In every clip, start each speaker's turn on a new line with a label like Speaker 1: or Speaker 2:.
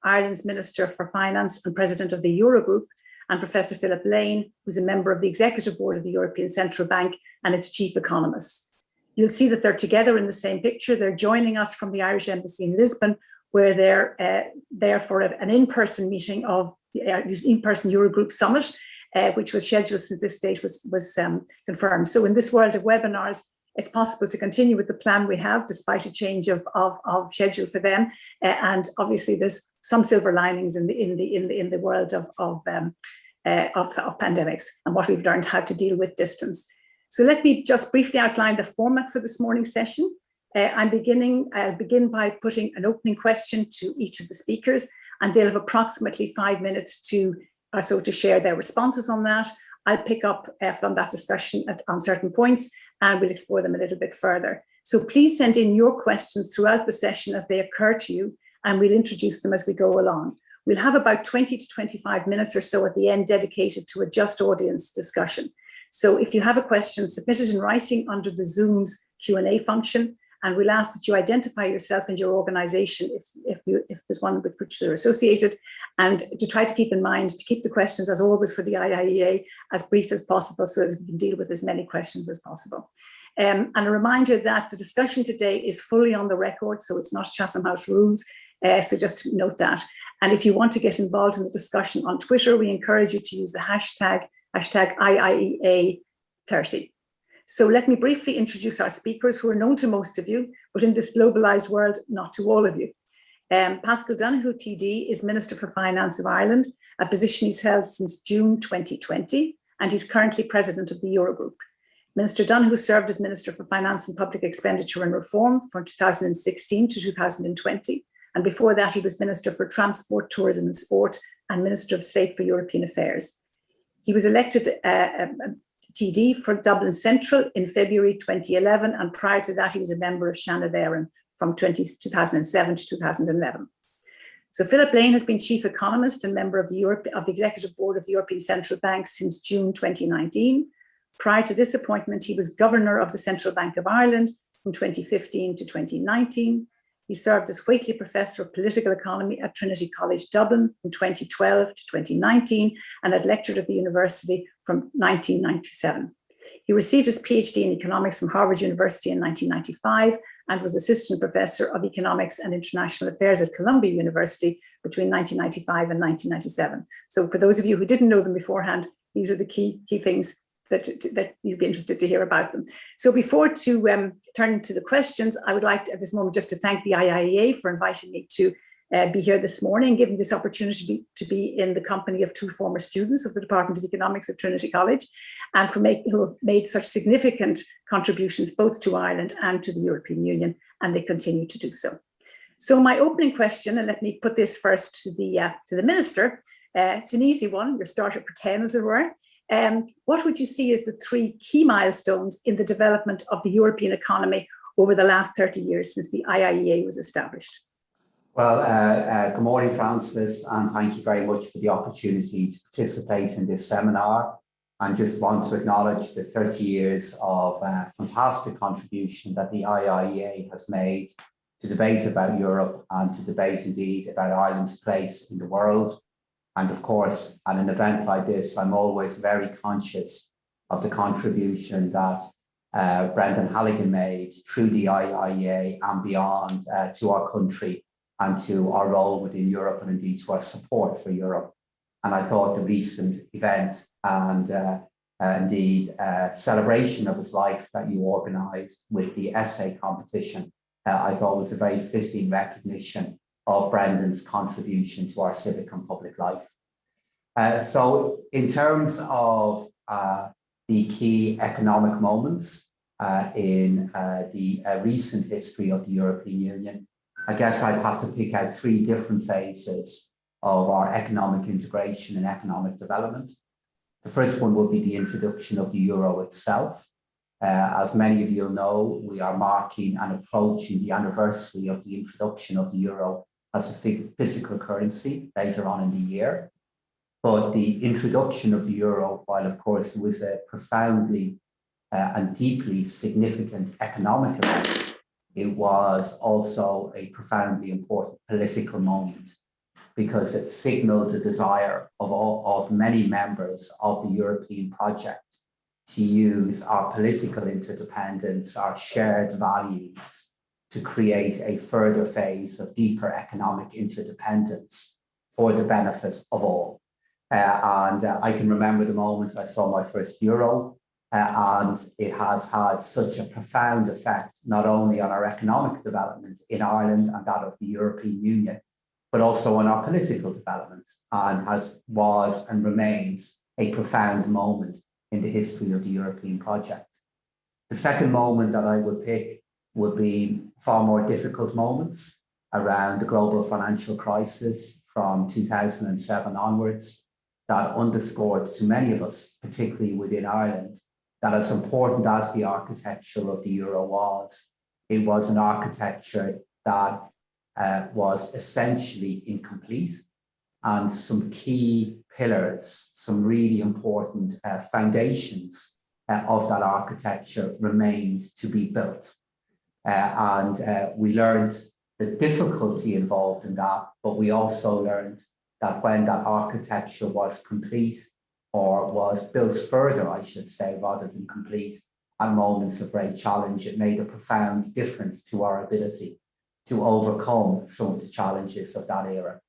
Speaker 1: Ireland's Minister for Finance and President of the Eurogroup, and Professor Philip Lane, who's a member of the Executive Board of the European Central Bank and its Chief Economist. You'll see that they're together in the same picture. They're joining us from the Irish Embassy in Lisbon, where they're there for an in-person meeting of the in-person Eurogroup Summit, which was scheduled since this date was confirmed. So in this world of webinars, it's possible to continue with the plan we have, despite a change of schedule for them. And obviously, there's some silver linings in the world of pandemics and what we've learned how to deal with distance. So let me just briefly outline the format for this morning's session. I'll begin by putting an opening question to each of the speakers, and they'll have approximately 5 minutes to share their responses on that. I'll pick up from that discussion on certain points, and we'll explore them a little bit further. So please send in your questions throughout the session as they occur to you, and we'll introduce them as we go along. We'll have about 20 to 25 minutes or so at the end dedicated to a just audience discussion. So if you have a question, submit it in writing under the Zoom's Q&A function, and we'll ask that you identify yourself and your organisation if there's one with which you're associated, and to try to keep in mind to keep the questions, as always for the IIEA, as brief as possible so that we can deal with as many questions as possible. And a reminder that the discussion today is fully on the record, so it's not Chatham House rules, so just note that. And if you want to get involved in the discussion on Twitter, we encourage you to use the hashtag IIEA30. So let me briefly introduce our speakers, who are known to most of you, but in this globalised world, not to all of you. Paschal Donohoe TD is Minister for Finance of Ireland, a position he's held since June 2020, and he's currently President of the Eurogroup. Minister Donohoe served as Minister for Finance and Public Expenditure and Reform from 2016 to 2020, and before that he was Minister for Transport, Tourism and Sport and Minister of State for European Affairs. He was elected TD for Dublin Central in February 2011, and prior to that he was a member of Seanad Éireann from 2007 to 2011. So Philip Lane has been Chief Economist and member of the Executive Board of the European Central Bank since June 2019. Prior to this appointment, he was Governor of the Central Bank of Ireland from 2015 to 2019. He served as Whately Professor of Political Economy at Trinity College Dublin from 2012 to 2019 and had lectured at the university from 1997. He received his PhD in economics from Harvard University in 1995 and was Assistant Professor of Economics and International Affairs at Columbia University between 1995 and 1997. So for those of you who didn't know them beforehand, these are the key things that you'd be interested to hear about them. So before turning to the questions, I would like at this moment just to thank the IIEA for inviting me to be here this morning, giving this opportunity to be in the company of two former students of the Department of Economics of Trinity College, and who have made such significant contributions both to Ireland and to the European Union, and they continue to do so. So my opening question, and let me put this first to the Minister. It's an easy one, your starter for 10 as it were. What would you see as the three key milestones in the development of the European economy over the last 30 years since the IIEA was established?
Speaker 2: Well, good morning, Frances, and thank you very much for the opportunity to participate in this seminar. And just want to acknowledge the 30 years of fantastic contribution that the IIEA has made to debate about Europe and to debate indeed about Ireland's place in the world. And of course, at an event like this, I'm always very conscious of the contribution that Brendan Halligan made through the IIEA and beyond to our country and to our role within Europe and indeed to our support for Europe. And I thought the recent event and indeed celebration of his life that you organised with the essay competition, I thought was a very fitting recognition of Brendan's contribution to our civic and public life. So in terms of the key economic moments in the recent history of the European Union, I guess I'd have to pick out three different phases of our economic integration and economic development. The first one would be the introduction of the euro itself. As many of you know, we are marking and approaching the anniversary of the introduction of the euro as a physical currency later on in the year. But the introduction of the euro, while of course it was a profoundly and deeply significant economic event, it was also a profoundly important political moment. because it signaled the desire of many members of the European project to use our political interdependence, our shared values, to create a further phase of deeper economic interdependence for the benefit of all. I can remember the moment I saw my first euro, and it has had such a profound effect, not only on our economic development in Ireland and that of the European Union, but also on our political development, and was and remains a profound moment in the history of the European project. The second moment that I would pick would be far more difficult moments around the global financial crisis from 2007 onwards, that underscored to many of us, particularly within Ireland, that as important as the architecture of the euro was, it was an architecture that was essentially incomplete, and some key pillars, some really important foundations of that architecture remained to be built. We learned the difficulty involved in that, but we also learned that when that architecture was complete, or was built further, I should say, rather than complete, at moments of great challenge, it made a profound difference to our ability to overcome some of the challenges of that era.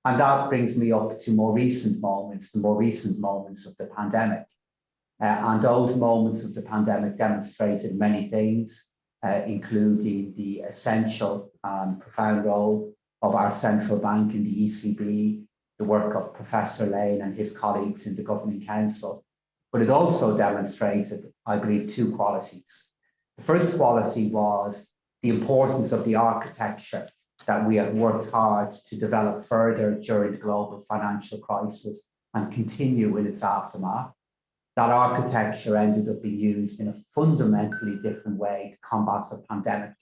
Speaker 2: And that brings me up to more recent moments, the more recent moments of the pandemic. And those moments of the pandemic demonstrated many things, including the essential and profound role of our central bank in the ECB, the work of Professor Lane and his colleagues in the Governing Council. But it also demonstrated, I believe, two qualities. The first quality was the importance of the architecture that we have worked hard to develop further during the global financial crisis and continue in its aftermath. That architecture ended up being used in a fundamentally different way to combat a pandemic.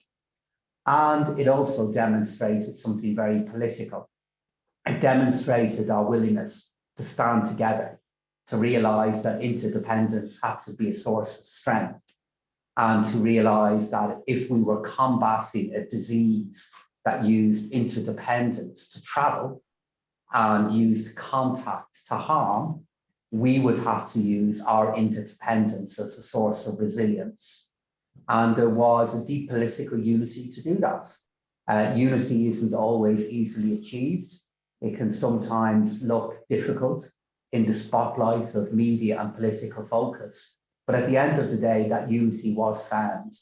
Speaker 2: And it also demonstrated something very political. It demonstrated our willingness to stand together, to realize that interdependence had to be a source of strength, and to realize that if we were combating a disease that used interdependence to travel and used contact to harm, we would have to use our interdependence as a source of resilience. And there was a deep political unity to do that. Unity isn't always easily achieved. It can sometimes look difficult in the spotlight of media and political focus. But at the end of the day, that unity was found.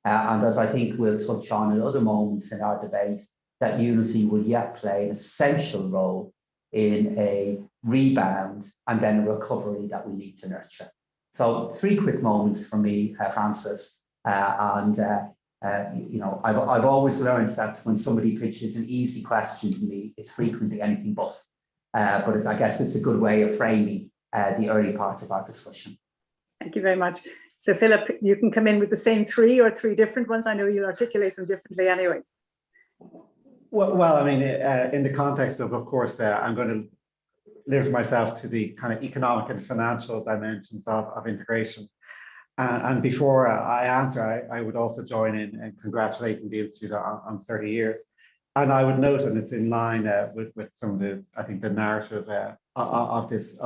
Speaker 2: And as I think we'll touch on in other moments in our debate, that unity will yet play an essential role in a rebound and then a recovery that we need to nurture. So 3 quick moments for me, Frances. You know, I've always learned that when somebody pitches an easy question to me, it's frequently anything but. But I guess it's a good way of framing the early part of our discussion.
Speaker 1: Thank you very much. So Philip, you can come in with the same 3 or 3 different ones. I know you'll articulate them differently anyway.
Speaker 3: Well, I mean, in the context of course, I'm going to limit myself to the kind of economic and financial dimensions of integration. And before I answer, I would also join in congratulating the Institute on 30 years. And I would note, and it's in line with some of the, I think, the narrative of this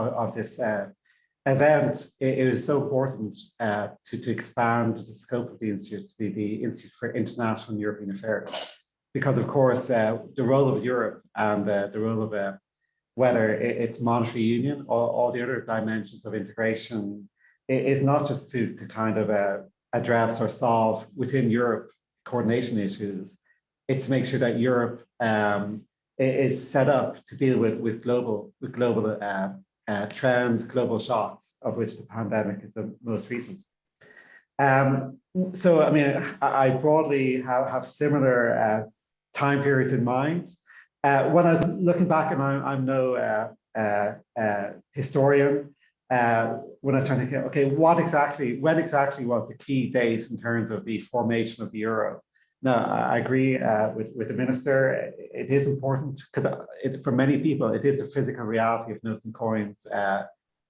Speaker 3: event. It is so important to expand the scope of the Institute to be the Institute for International and European Affairs, because of course the role of Europe and the role of whether it's monetary union or all the other dimensions of integration is not just to kind of address or solve within Europe coordination issues. It's to make sure that Europe is set up to deal with global trends, global shocks, of which the pandemic is the most recent. So, I mean, I broadly have similar time periods in mind. When I was looking back, and I'm no historian, when I was trying to think, okay, when exactly was the key date in terms of the formation of the euro? No, I agree with the minister. It is important because for many people, it is the physical reality of notes and coins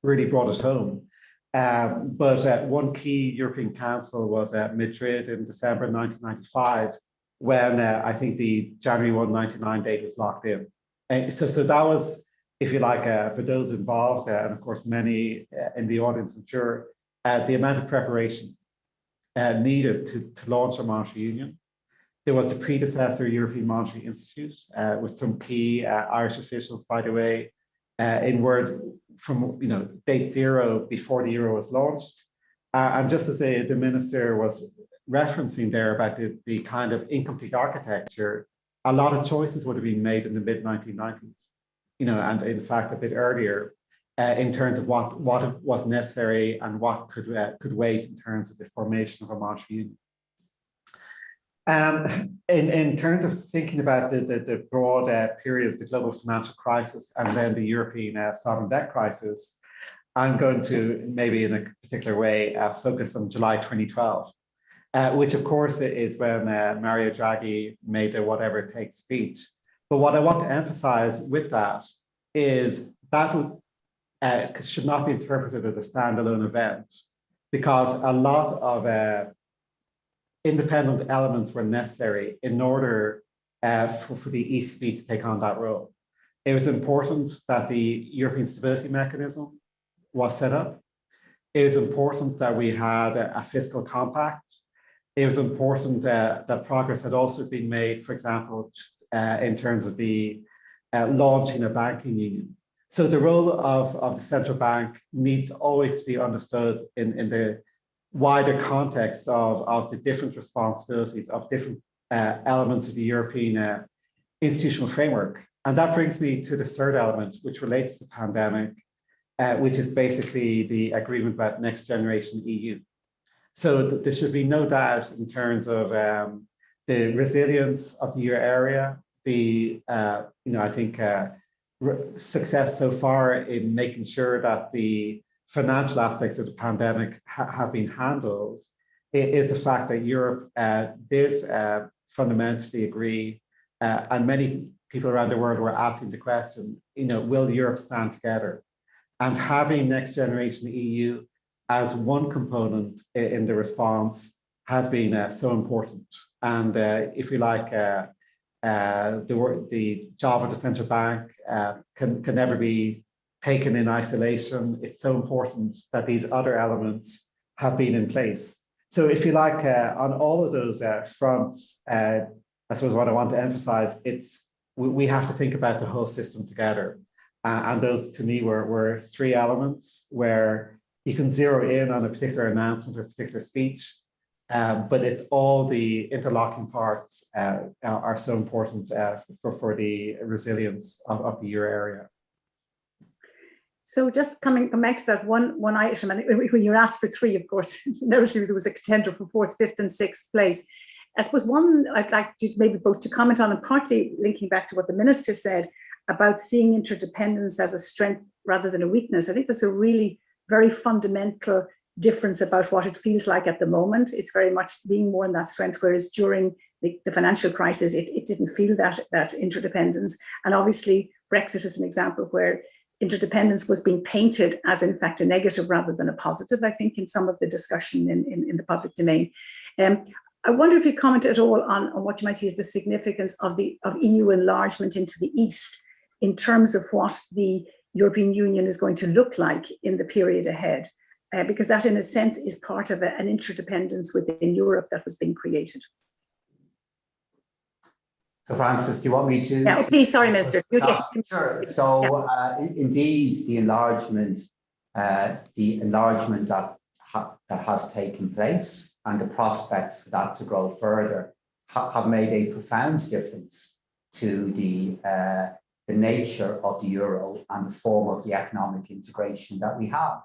Speaker 3: really brought it home. But one key European Council was at Madrid in December 1995, when I think the January 1, 1999 date was locked in. So that was, if you like, for those involved, and of course many in the audience, I'm sure, the amount of preparation needed to launch a monetary union. There was the predecessor European Monetary Institute with some key Irish officials, by the way, in word from date zero before the euro was launched. And just as the minister was referencing there about the kind of incomplete architecture, a lot of choices would have been made in the mid 1990s, and in fact a bit earlier, in terms of what was necessary and what could wait in terms of the formation of a monetary union. In terms of thinking about the broad period of the global financial crisis and then the European sovereign debt crisis, I'm going to maybe in a particular way focus on July 2012, which of course is when Mario Draghi made the whatever it takes speech. But what I want to emphasize with that is that should not be interpreted as a standalone event, because a lot of independent elements were necessary in order for the ECB to take on that role. It was important that the European Stability Mechanism was set up. It was important that we had a fiscal compact. It was important that progress had also been made, for example, in terms of the launching a banking union. So the role of the central bank needs always to be understood in the wider context of the different responsibilities of different elements of the European institutional framework. And that brings me to the third element, which relates to the pandemic, which is basically the agreement about next generation EU. So there should be no doubt in terms of the resilience of the euro area, I think success so far in making sure that the financial aspects of the pandemic have been handled, is the fact that Europe did fundamentally agree, and many people around the world were asking the question, will Europe stand together? And having next generation EU as one component in the response has been so important. And if you like, the job of the central bank can never be taken in isolation. It's so important that these other elements have been in place. So if you like, on all of those fronts, I suppose what I want to emphasize, we have to think about the whole system together. And those to me were three elements where you can zero in on a particular announcement or a particular speech, but it's all the interlocking parts are so important for the resilience of the euro area.
Speaker 1: So just coming back to that one item, and when you're asked for three, of course, notably there was a contender for 4th, 5th and 6th place. I suppose one I'd like to maybe both to comment on, and partly linking back to what the minister said about seeing interdependence as a strength rather than a weakness. I think that's a really very fundamental difference about what it feels like at the moment. It's very much being more in that strength, whereas during the financial crisis, it didn't feel that interdependence. And obviously, Brexit is an example where interdependence was being painted as, in fact, a negative rather than a positive, I think, in some of the discussion in the public domain. I wonder if you comment at all on what you might see as the significance of EU enlargement into the East in terms of what the European Union is going to look like in the period ahead, because that, in a sense, is part of an interdependence within Europe that was being created.
Speaker 2: So, Frances, do you want me to?
Speaker 1: Yeah, please, sorry, Minister.
Speaker 2: Sure. So, indeed, the enlargement that has taken place and the prospects for that to grow further have made a profound difference to the nature of the euro and the form of the economic integration that we have.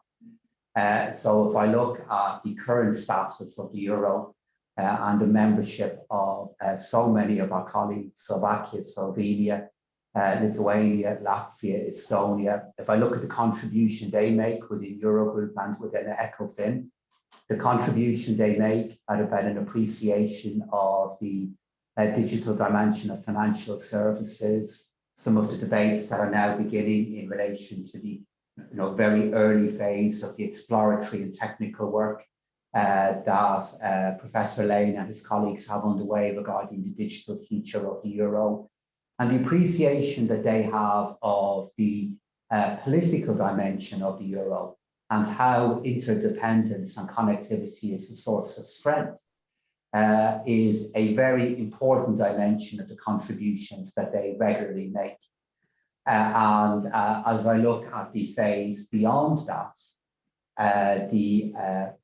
Speaker 2: So if I look at the current status of the euro and the membership of so many of our colleagues, Slovakia, Slovenia, Lithuania, Latvia, Estonia, if I look at the contribution they make within Eurogroup and within ECOFIN, the contribution they make at about an appreciation of the digital dimension of financial services, some of the debates that are now beginning in relation to the very early phase of the exploratory and technical work that Professor Lane and his colleagues have underway regarding the digital future of the euro. and the appreciation that they have of the political dimension of the euro and how interdependence and connectivity is a source of strength is a very important dimension of the contributions that they regularly make. And as I look at the phase beyond that, the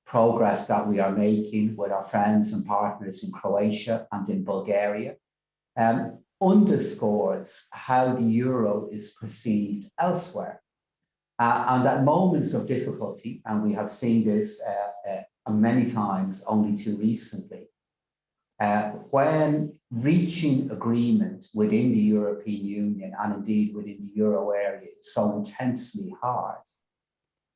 Speaker 2: progress that we are making with our friends and partners in Croatia and in Bulgaria underscores how the euro is perceived elsewhere. And at moments of difficulty, and we have seen this many times only too recently, when reaching agreement within the European Union and indeed within the euro area is so intensely hard,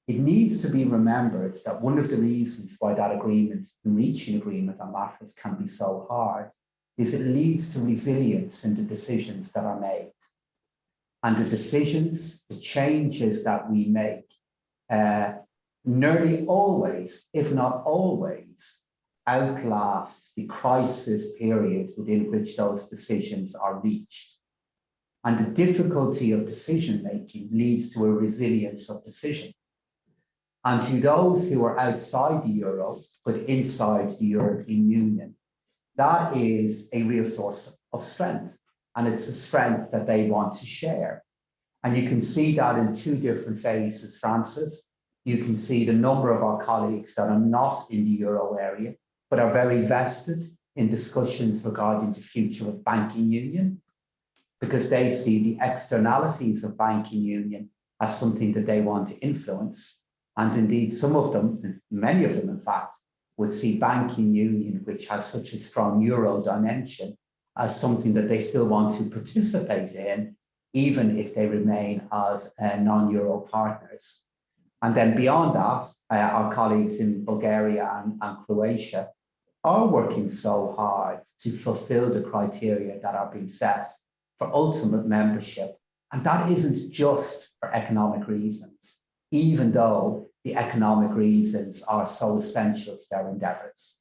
Speaker 2: it needs to be remembered that one of the reasons why that agreement, reaching agreement on matters can be so hard, is it leads to resilience in the decisions that are made. And the decisions, the changes that we make, nearly always, if not always, outlast the crisis period within which those decisions are reached. And the difficulty of decision making leads to a resilience of decision. And to those who are outside the euro, but inside the European Union, that is a real source of strength. And it's a strength that they want to share. And you can see that in two different phases, Frances. You can see the number of our colleagues that are not in the euro area, but are very vested in discussions regarding the future of banking union, because they see the externalities of banking union as something that they want to influence. And indeed, some of them, many of them, in fact, would see banking union, which has such a strong euro dimension, as something that they still want to participate in, even if they remain as non-euro partners. And then beyond that, our colleagues in Bulgaria and Croatia are working so hard to fulfill the criteria that are being set for ultimate membership. And that isn't just for economic reasons, even though the economic reasons are so essential to their endeavours.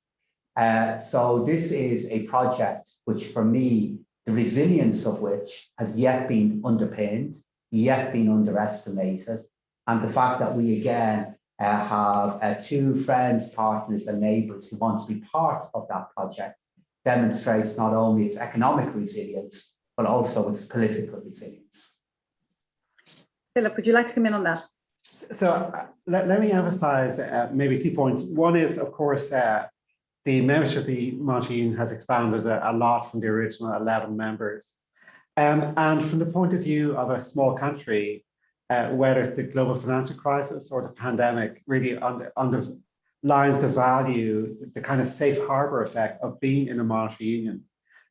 Speaker 2: So this is a project which, for me, the resilience of which has yet been underpinned, yet been underestimated. And the fact that we again have two friends, partners and neighbours who want to be part of that project demonstrates not only its economic resilience, but also its political resilience.
Speaker 1: Philip, would you like to come in on that?
Speaker 3: So let me emphasize maybe 2 points. One is, of course, the membership of the Monetary Union has expanded a lot from the original 11 members. And from the point of view of a small country, whether it's the global financial crisis or the pandemic, really underlines the value, the kind of safe harbor effect of being in a monetary union.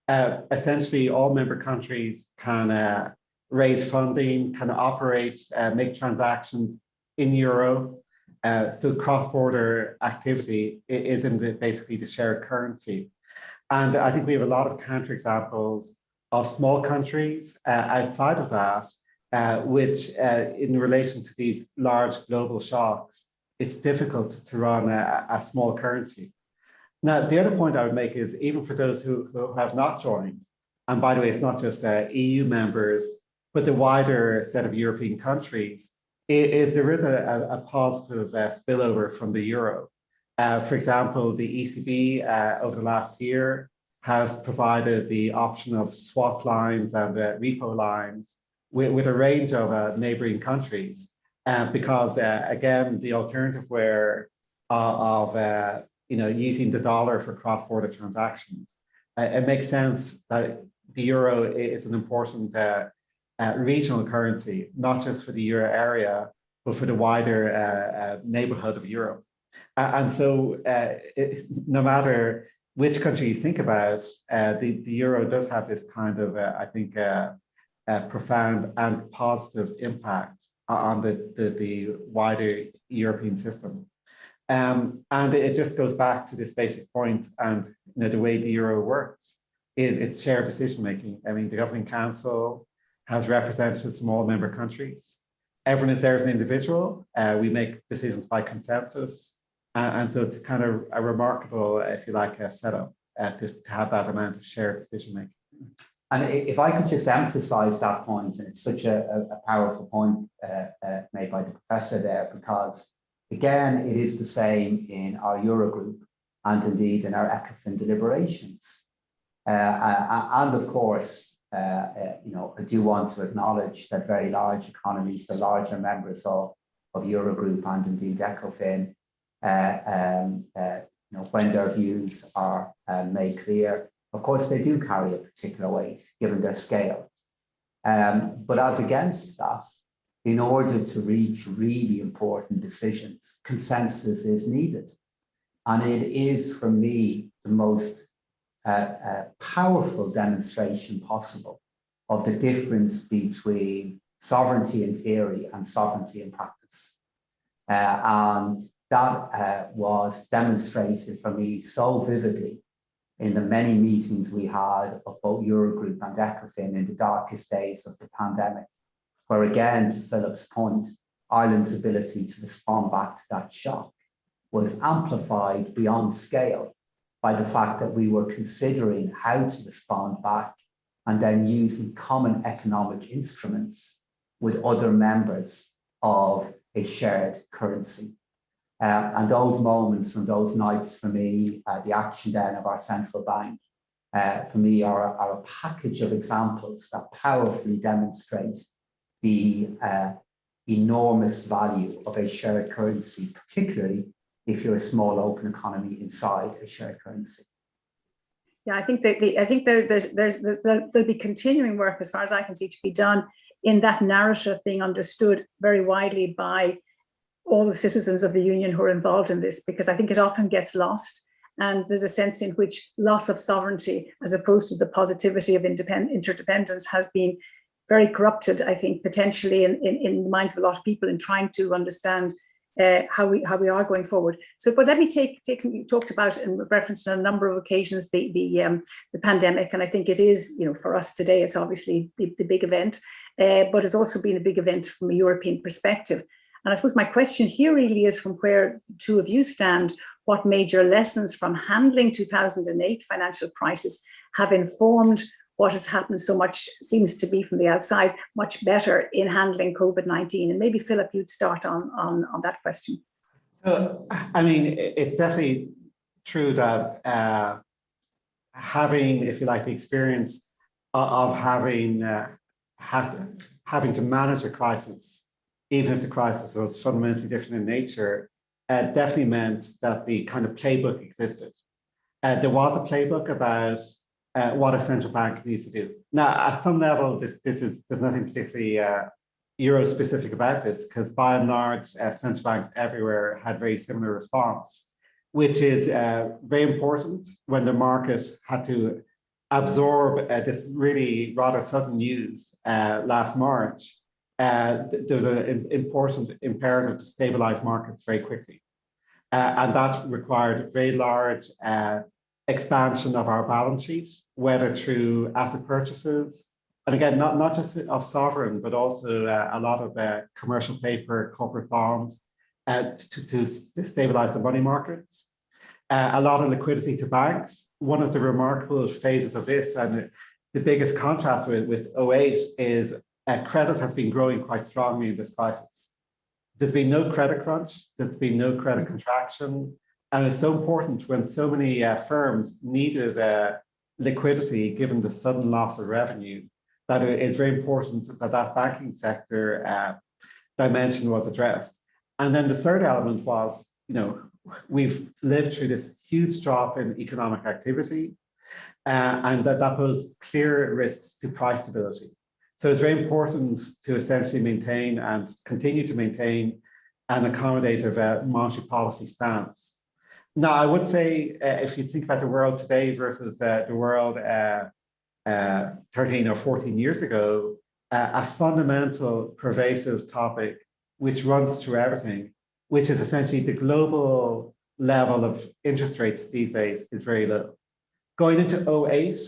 Speaker 3: Essentially, all member countries can raise funding, can operate, make transactions in euro. So cross-border activity is in basically the shared currency. And I think we have a lot of counterexamples of small countries outside of that, which in relation to these large global shocks, it's difficult to run a small currency. Now, the other point I would make is even for those who have not joined, and by the way, it's not just EU members, but the wider set of European countries, there is a positive spillover from the euro. For example, the ECB over the last year has provided the option of swap lines and repo lines with a range of neighboring countries, because again, the alternative of using the dollar for cross-border transactions, it makes sense that the euro is an important regional currency, not just for the euro area, but for the wider neighborhood of Europe. And so no matter which country you think about, the euro does have this kind of, I think, profound and positive impact on the wider European system. And it just goes back to this basic point, and the way the euro works is it's shared decision making. I mean, the Governing Council has representatives from all member countries. Everyone is there as an individual. We make decisions by consensus. And so it's kind of a remarkable, if you like, setup to have that amount of shared decision making.
Speaker 2: And if I could just emphasize that point, and it's such a powerful point made by the professor there, because again, it is the same in our Eurogroup and indeed in our ECOFIN deliberations. And of course, you know, I do want to acknowledge that very large economies, the larger members of Eurogroup and indeed ECOFIN, you know, when their views are made clear, of course, they do carry a particular weight given their scale. But as against that, in order to reach really important decisions, consensus is needed. And it is, for me, the most powerful demonstration possible of the difference between sovereignty in theory and sovereignty in practice. And that was demonstrated for me so vividly in the many meetings we had of both Eurogroup and ECOFIN in the darkest days of the pandemic, where again, to Philip's point, Ireland's ability to respond back to that shock was amplified beyond scale by the fact that we were considering how to respond back and then using common economic instruments with other members of a shared currency. And those moments and those nights for me, the action then of our central bank, for me are a package of examples that powerfully demonstrate the enormous value of a shared currency, particularly if you're a small open economy inside a shared currency.
Speaker 1: Yeah, I think there'll be continuing work, as far as I can see, to be done in that narrative being understood very widely by all the citizens of the Union who are involved in this, because I think it often gets lost. And there's a sense in which loss of sovereignty, as opposed to the positivity of interdependence, has been very corrupted, I think, potentially in the minds of a lot of people in trying to understand how we are going forward. So, but let me take you talked about and referenced on a number of occasions the pandemic, and I think it is, you know, for us today, it's obviously the big event, but it's also been a big event from a European perspective. And I suppose my question here really is, from where the two of you stand, what major lessons from handling 2008 financial crisis have informed what has happened so much, seems to be from the outside, much better in handling COVID-19? And maybe Philip, you'd start on that question.
Speaker 3: I mean, it's definitely true that having, if you like, the experience of having to manage a crisis, even if the crisis was fundamentally different in nature, definitely meant that the kind of playbook existed. There was a playbook about what a central bank needs to do. Now, at some level, there's nothing particularly Euro-specific about this, because by and large, central banks everywhere had very similar response, which is very important when the market had to absorb this really rather sudden news last March. There's an important imperative to stabilize markets very quickly. And that required very large expansion of our balance sheet, whether through asset purchases, and again, not just of sovereign, but also a lot of commercial paper, corporate bonds, to stabilize the money markets. A lot of liquidity to banks. One of the remarkable phases of this, and the biggest contrast with 08, is credit has been growing quite strongly in this crisis. There's been no credit crunch, there's been no credit contraction, and it's so important when so many firms needed liquidity given the sudden loss of revenue, that it is very important that that banking sector dimension was addressed. And then the third element was, you know, we've lived through this huge drop in economic activity, and that posed clear risks to price stability. So it's very important to essentially maintain and continue to maintain an accommodative monetary policy stance. Now, I would say if you think about the world today versus the world 13 or 14 years ago, a fundamental pervasive topic which runs through everything, which is essentially the global level of interest rates these days is very low. Going into 08,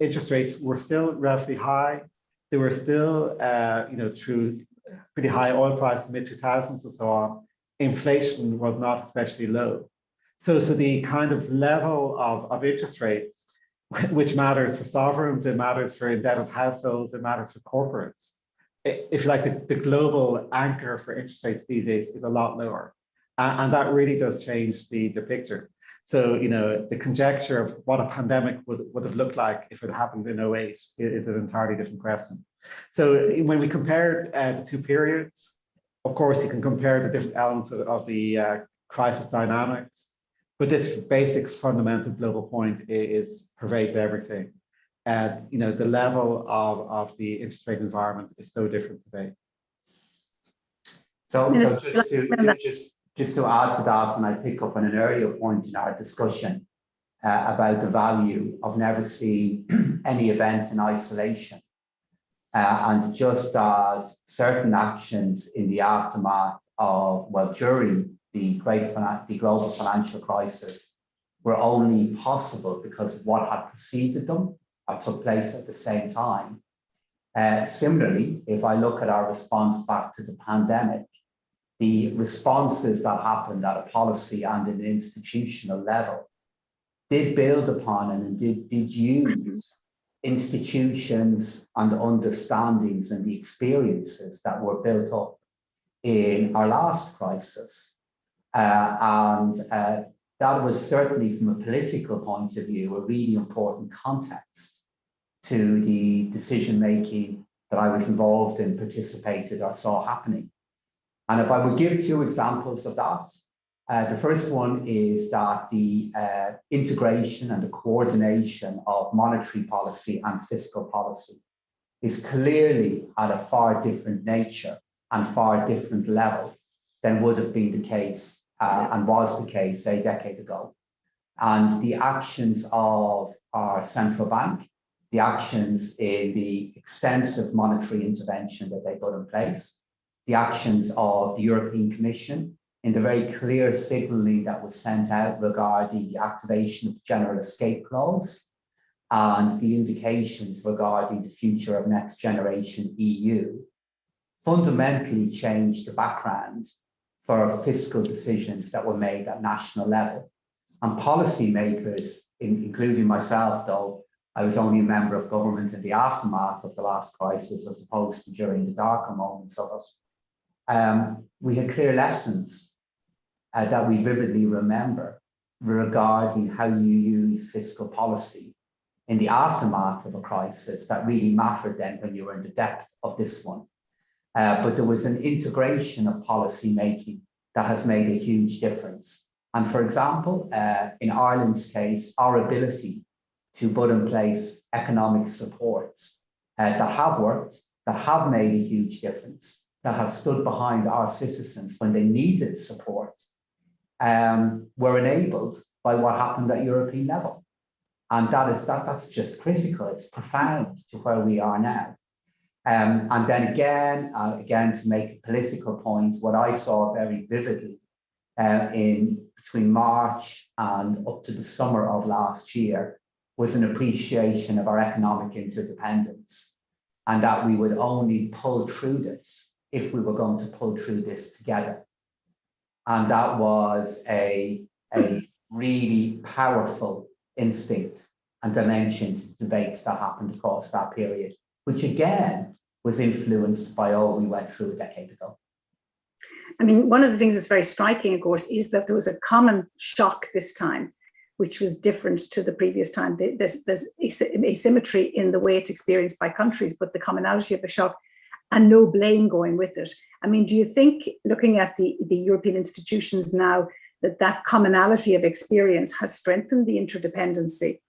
Speaker 3: interest rates were still relatively high. They were still, you know, through pretty high oil prices, mid-2000s and so on. Inflation was not especially low. So the kind of level of interest rates which matters for sovereigns, it matters for indebted households, it matters for corporates. If you like, the global anchor for interest rates these days is a lot lower. And that really does change the picture. So, you know, the conjecture of what a pandemic would have looked like if it happened in 08 is an entirely different question. So when we compare the two periods, of course, you can compare the different elements of the crisis dynamics, but this basic fundamental global point pervades everything. You know, the level of the interest rate environment is so different today.
Speaker 2: So just to add to that, and I pick up on an earlier point in our discussion about the value of never seeing any event in isolation. And just as certain actions in the aftermath of, well, during the global financial crisis were only possible because of what had preceded them or took place at the same time. Similarly, if I look at our response back to the pandemic, the responses that happened at a policy and an institutional level did build upon and did use institutions and understandings and the experiences that were built up in our last crisis. That was certainly, from a political point of view, a really important context to the decision-making that I was involved in, participated, or saw happening. And if I would give two examples of that, the first one is that the integration and the coordination of monetary policy and fiscal policy is clearly at a far different nature and far different level than would have been the case and was the case a decade ago. And the actions of our central bank, the actions in the extensive monetary intervention that they put in place, the actions of the European Commission in the very clear signalling that was sent out regarding the activation of the General Escape Clause and the indications regarding the future of Next Generation EU, fundamentally changed the background for fiscal decisions that were made at national level. And policymakers, including myself, though I was only a member of government in the aftermath of the last crisis as opposed to during the darker moments of it, we had clear lessons that we vividly remember regarding how you use fiscal policy in the aftermath of a crisis that really mattered then when you were in the depth of this one. But there was an integration of policy making that has made a huge difference. And for example, in Ireland's case, our ability to put in place economic supports that have worked, that have made a huge difference, that have stood behind our citizens when they needed support, were enabled by what happened at European level. And that's just critical. It's profound to where we are now. And then again, to make a political point, what I saw very vividly in between March and up to the summer of last year was an appreciation of our economic interdependence, and that we would only pull through this if we were going to pull through this together. And that was a really powerful instinct and dimension to the debates that happened across that period, which again was influenced by all we went through a decade ago.
Speaker 1: I mean, one of the things that's very striking, of course, is that there was a common shock this time, which was different to the previous time. There's asymmetry in the way it's experienced by countries, but the commonality of the shock and no blame going with it. I mean, do you think, looking at the European institutions now, that commonality of experience has strengthened the interdependency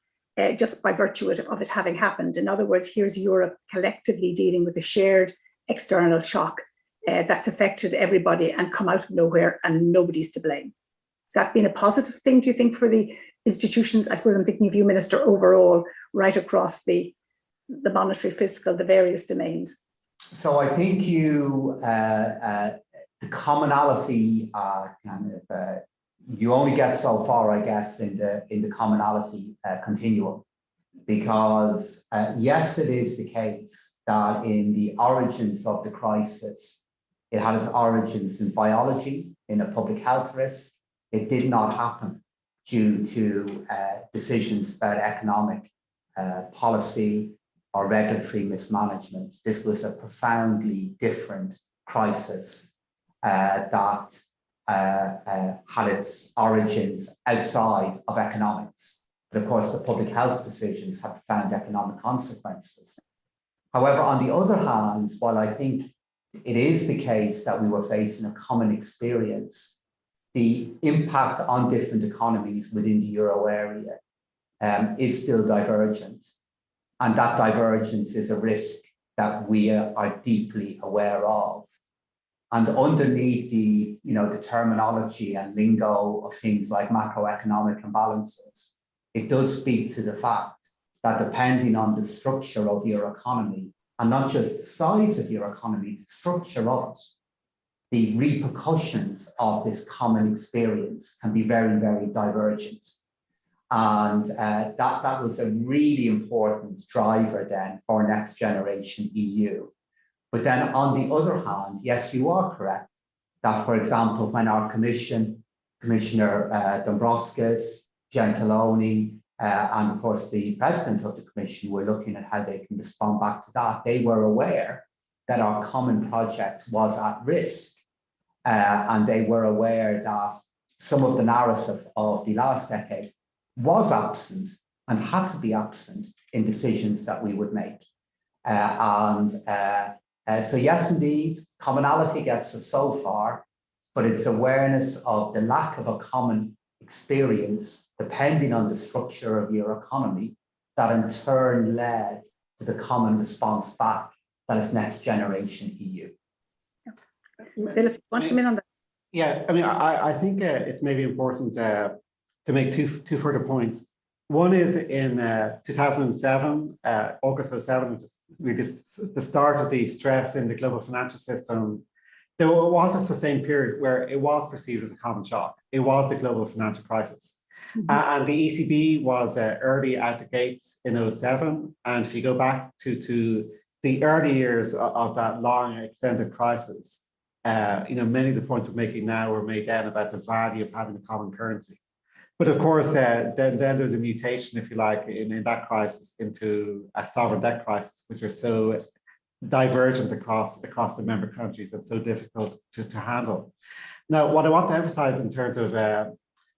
Speaker 1: just by virtue of it having happened? In other words, here's Europe collectively dealing with a shared external shock that's affected everybody and come out of nowhere, and nobody's to blame. Has that been a positive thing, do you think, for the institutions? I suppose I'm thinking of you, Minister, overall, right across the monetary, fiscal, the various domains.
Speaker 2: So I think the commonality you only get so far, I guess, in the commonality continuum, because yes, it is the case that in the origins of the crisis, it had its origins in biology, in a public health risk. It did not happen due to decisions about economic policy or regulatory mismanagement. This was a profoundly different crisis that had its origins outside of economics. But of course, the public health decisions have profound economic consequences. However, on the other hand, while I think it is the case that we were facing a common experience, the impact on different economies within the euro area is still divergent. And that divergence is a risk that we are deeply aware of. And underneath the, the terminology and lingo of things like macroeconomic imbalances, it does speak to the fact that depending on the structure of your economy, and not just the size of your economy, the structure of it, the repercussions of this common experience can be very, very divergent. And that was a really important driver then for Next Generation EU. But then on the other hand, yes, you are correct that, for example, when our Commissioner Dombrovskis, Gentiloni, and of course the President of the Commission were looking at how they can respond back to that, they were aware that our common project was at risk. And they were aware that some of the narrative of the last decade was absent and had to be absent in decisions that we would make. So yes, indeed, commonality gets us so far, but it's awareness of the lack of a common experience, depending on the structure of your economy, that in turn led to the common response back that is Next Generation EU.
Speaker 1: Philip, want to come in on that?
Speaker 3: Yeah, I mean, I think it's maybe important to make two further points. One is in 2007, August 2007, the start of the stress in the global financial system. There was a sustained period where it was perceived as a common shock. It was the global financial crisis. And the ECB was early out the gates in 2007. And if you go back to the early years of that long extended crisis, many of the points we're making now were made then about the value of having a common currency. But of course, then there was a mutation, if you like, in that crisis into a sovereign debt crisis, which are so divergent across the member countries and so difficult to handle. Now, what I want to emphasize in terms of the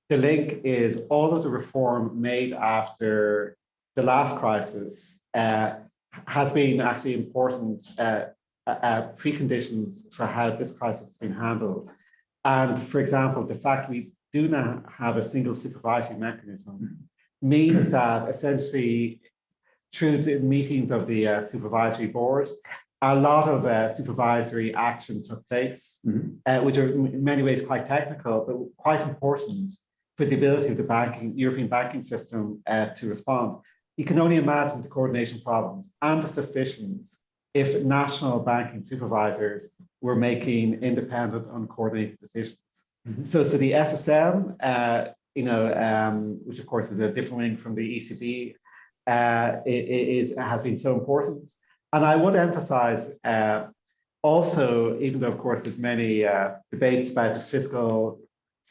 Speaker 3: link is all of the reform made after the last crisis has been actually important preconditions for how this crisis has been handled. And for example, the fact we do not have a single supervisory mechanism means that essentially through the meetings of the supervisory board, a lot of supervisory action took place, which are in many ways quite technical, but quite important for the ability of the European banking system to respond. You can only imagine the coordination problems and the suspicions if national banking supervisors were making independent, uncoordinated decisions. So the SSM, which of course is a different wing from the ECB, has been so important. And I would emphasize also, even though of course there's many debates about the fiscal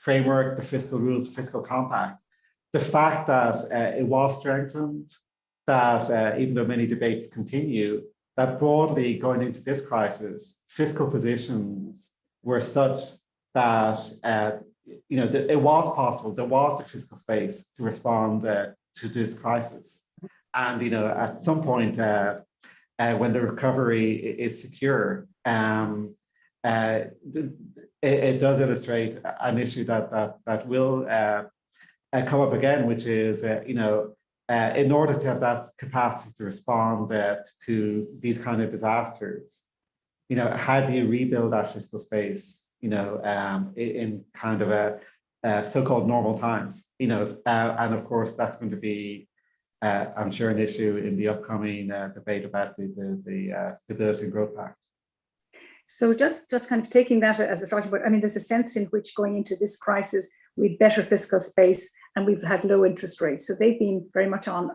Speaker 3: framework, the fiscal rules, fiscal compact, the fact that it was strengthened, that even though many debates continue, that broadly going into this crisis, fiscal positions were such that it was possible, there was the fiscal space to respond to this crisis. And at some point, when the recovery is secure, it does illustrate an issue that will come up again, which is in order to have that capacity to respond to these kind of disasters, how do you rebuild that fiscal space? In kind of a so-called normal times, and of course that's going to be, I'm sure, an issue in the upcoming debate about the Stability and Growth Pact.
Speaker 1: So just kind of taking that as a starting point, I mean, there's a sense in which going into this crisis, we had better fiscal space and we've had low interest rates. So they've been very much on,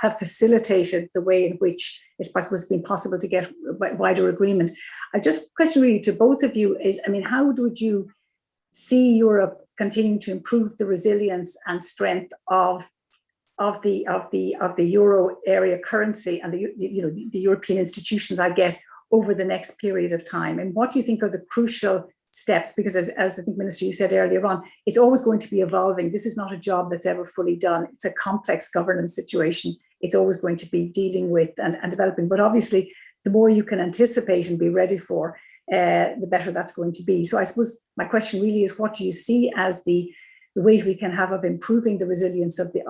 Speaker 1: have facilitated the way in which it's been possible to get wider agreement. I just question really to both of you is, I mean, how would you see Europe continuing to improve the resilience and strength of the euro area currency and the European institutions, I guess, over the next period of time? And what do you think are the crucial steps? Because as I think, Minister, you said earlier on, it's always going to be evolving. This is not a job that's ever fully done. It's a complex governance situation. It's always going to be dealing with and developing. But obviously, the more you can anticipate and be ready for, the better that's going to be. So I suppose my question really is, what do you see as the ways we can have of improving the resilience of the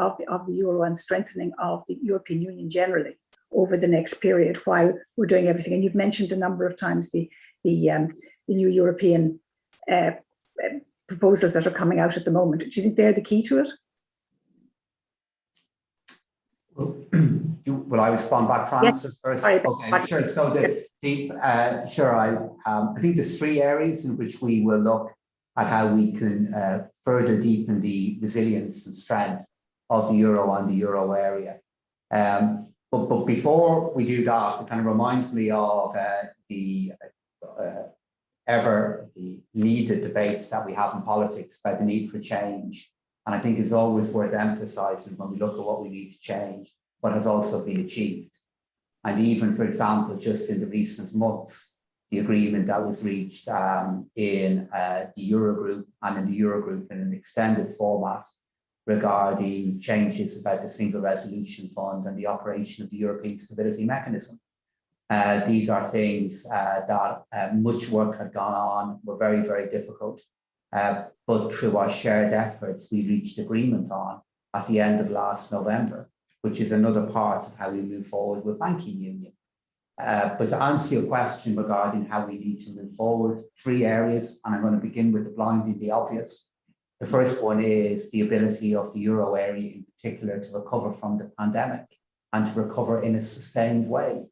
Speaker 1: euro and strengthening of the European Union generally over the next period while we're doing everything? And you've mentioned a number of times the new European proposals that are coming out at the moment. Do you think they're the key to it?
Speaker 2: Will I respond back, Frances,
Speaker 1: yes.
Speaker 2: first?
Speaker 1: Sorry,
Speaker 2: okay, sure. So I think there's three areas in which we will look at how we can further deepen the resilience and strength of the euro and the euro area. But before we do that, it kind of reminds me of the needed debates that we have in politics about the need for change. And I think it's always worth emphasizing when we look at what we need to change, what has also been achieved. And even, for example, just in the recent months, the agreement that was reached in the Eurogroup and in the Eurogroup in an extended format regarding changes about the Single Resolution Fund and the operation of the European Stability Mechanism. These are things that much work had gone on, were very, very difficult. But through our shared efforts, we reached agreement on at the end of last November, which is another part of how we move forward with banking union. But to answer your question regarding how we need to move forward, three areas, and I'm going to begin with the blindingly obvious. The first one is the ability of the euro area in particular to recover from the pandemic and to recover in a sustained way.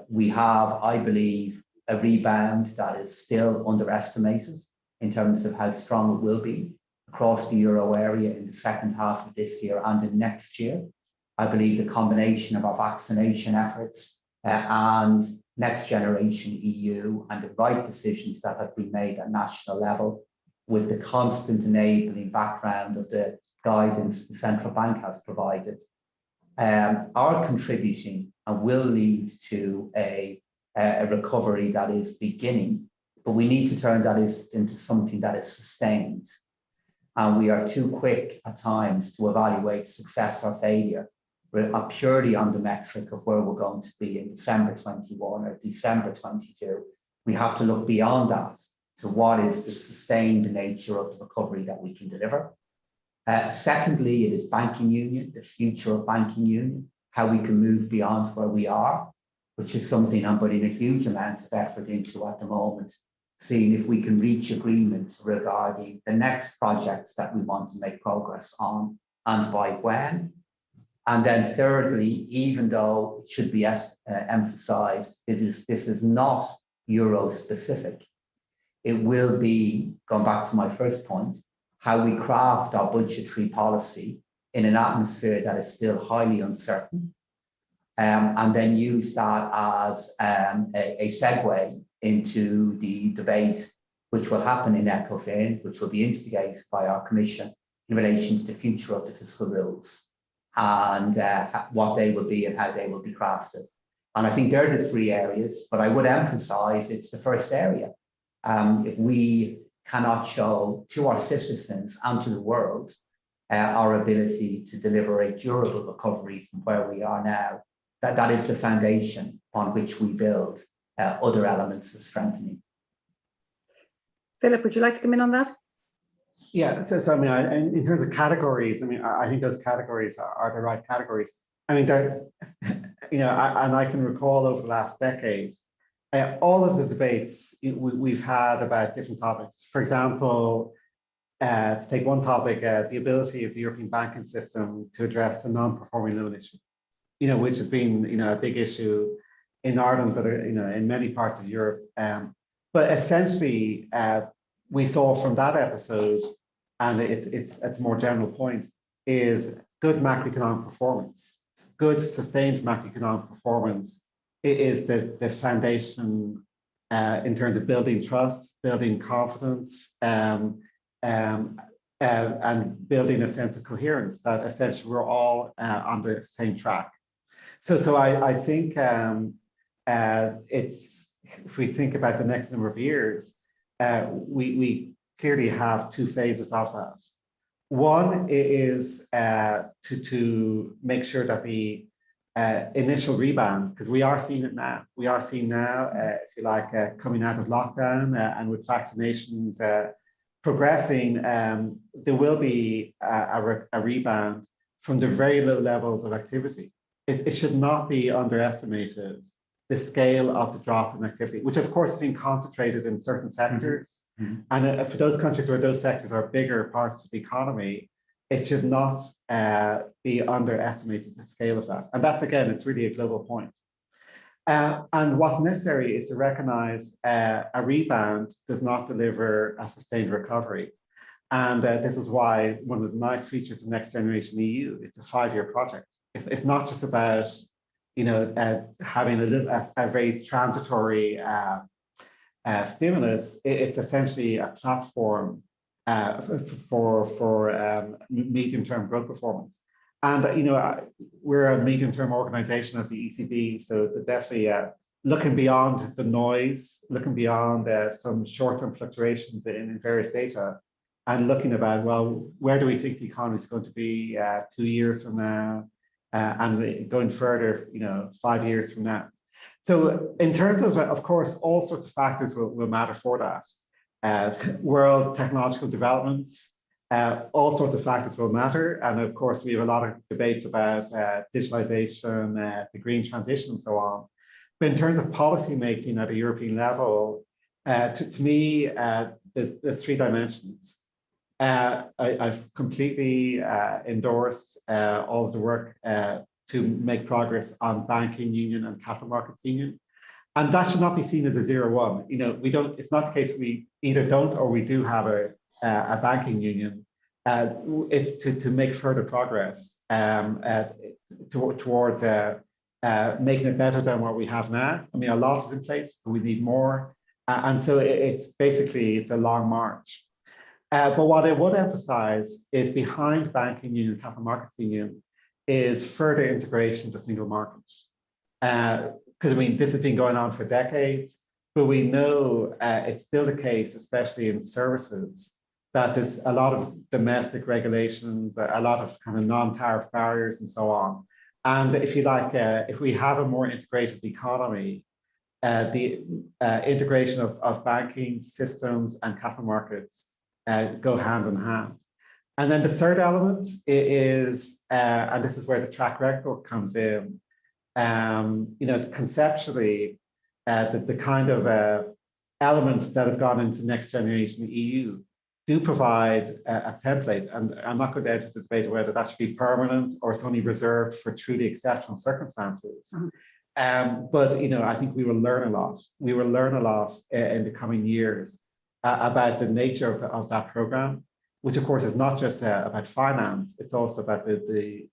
Speaker 2: We have, I believe, a rebound that is still underestimated in terms of how strong it will be across the euro area in the second half of this year and in next year. I believe the combination of our vaccination efforts and next generation EU and the right decisions that have been made at national level with the constant enabling background of the guidance the central bank has provided are contributing and will lead to a recovery that is beginning, but we need to turn that into something that is sustained. And we are too quick at times to evaluate success or failure purely on the metric of where we're going to be in December 21 or December 22. We have to look beyond that to what is the sustained nature of the recovery that we can deliver. Secondly, it is banking union, the future of banking union, how we can move beyond where we are, which is something I'm putting a huge amount of effort into at the moment, seeing if we can reach agreement regarding the next projects that we want to make progress on and by when. And then thirdly, even though it should be emphasized, this is not Euro specific. It will be, going back to my first point, how we craft our budgetary policy in an atmosphere that is still highly uncertain, and then use that as a segue into the debate which will happen in ECOFIN, which will be instigated by our Commission in relation to the future of the fiscal rules and what they will be and how they will be crafted. And I think they're the three areas, but I would emphasize it's the first area. If we cannot show to our citizens and to the world our ability to deliver a durable recovery from where we are now, that is the foundation on which we build other elements of strengthening.
Speaker 1: Philip, would you like to come in on that?
Speaker 3: Yeah, so I mean, in terms of categories, I mean, I think those categories are the right categories. I mean, and I can recall over the last decade, all of the debates we've had about different topics. For example, to take one topic, the ability of the European banking system to address the non-performing loan issue, which has been, a big issue in Ireland, but in many parts of Europe. But essentially, we saw from that episode, and it's a more general point, is good macroeconomic performance, good sustained macroeconomic performance is the foundation in terms of building trust, building confidence, and building a sense of coherence that essentially we're all on the same track. So I think it's, if we think about the next number of years, we clearly have two phases of that. One is to make sure that the initial rebound, because we are seeing it now. We are seeing now, if you like, coming out of lockdown and with vaccinations progressing, there will be a rebound from the very low levels of activity. It should not be underestimated, the scale of the drop in activity, which of course has been concentrated in certain sectors. Mm-hmm. And for those countries where those sectors are bigger parts of the economy, it should not be underestimated, the scale of that. And that's, again, it's really a global point. And what's necessary is to recognize a rebound does not deliver a sustained recovery. And this is why one of the nice features of Next Generation EU, it's a 5-year project. It's not just about, you know, having a very transitory stimulus. It's essentially a platform for medium-term growth performance. And, you know, we're a medium-term organization as the ECB, so definitely looking beyond the noise, looking beyond some short-term fluctuations in various data, and looking about, well, where do we think the economy is going to be 2 years from now, and going further, you know, 5 years from now. So in terms of course, all sorts of factors will matter for that. World technological developments, all sorts of factors will matter. And of course, we have a lot of debates about digitalization, the green transition, and so on. But in terms of policy making at a European level, to me, there's 3 dimensions. I've completely endorsed all of the work to make progress on banking union and capital markets union. And that should not be seen as a 0-1. You know, we don't, it's not the case we either don't or we do have a banking union. It's to make further progress towards making it better than what we have now. I mean, a lot is in place, but we need more. And so it's basically, it's a long march. But what I would emphasize is behind banking union, capital markets union, is further integration to single markets. Because I mean, this has been going on for decades, but we know it's still the case, especially in services, that there's a lot of domestic regulations, a lot of kind of non-tariff barriers and so on. And if you like, if we have a more integrated economy, the integration of banking systems and capital markets go hand in hand. And then the third element is, and this is where the track record comes in, you know, conceptually, the kind of elements that have gone into Next Generation EU do provide a template. And I'm not going to enter the debate whether that should be permanent or it's only reserved for truly exceptional circumstances. Mm-hmm. But, you know, I think we will learn a lot. We will learn a lot in the coming years about the nature of that program, which of course is not just about finance, it's also about the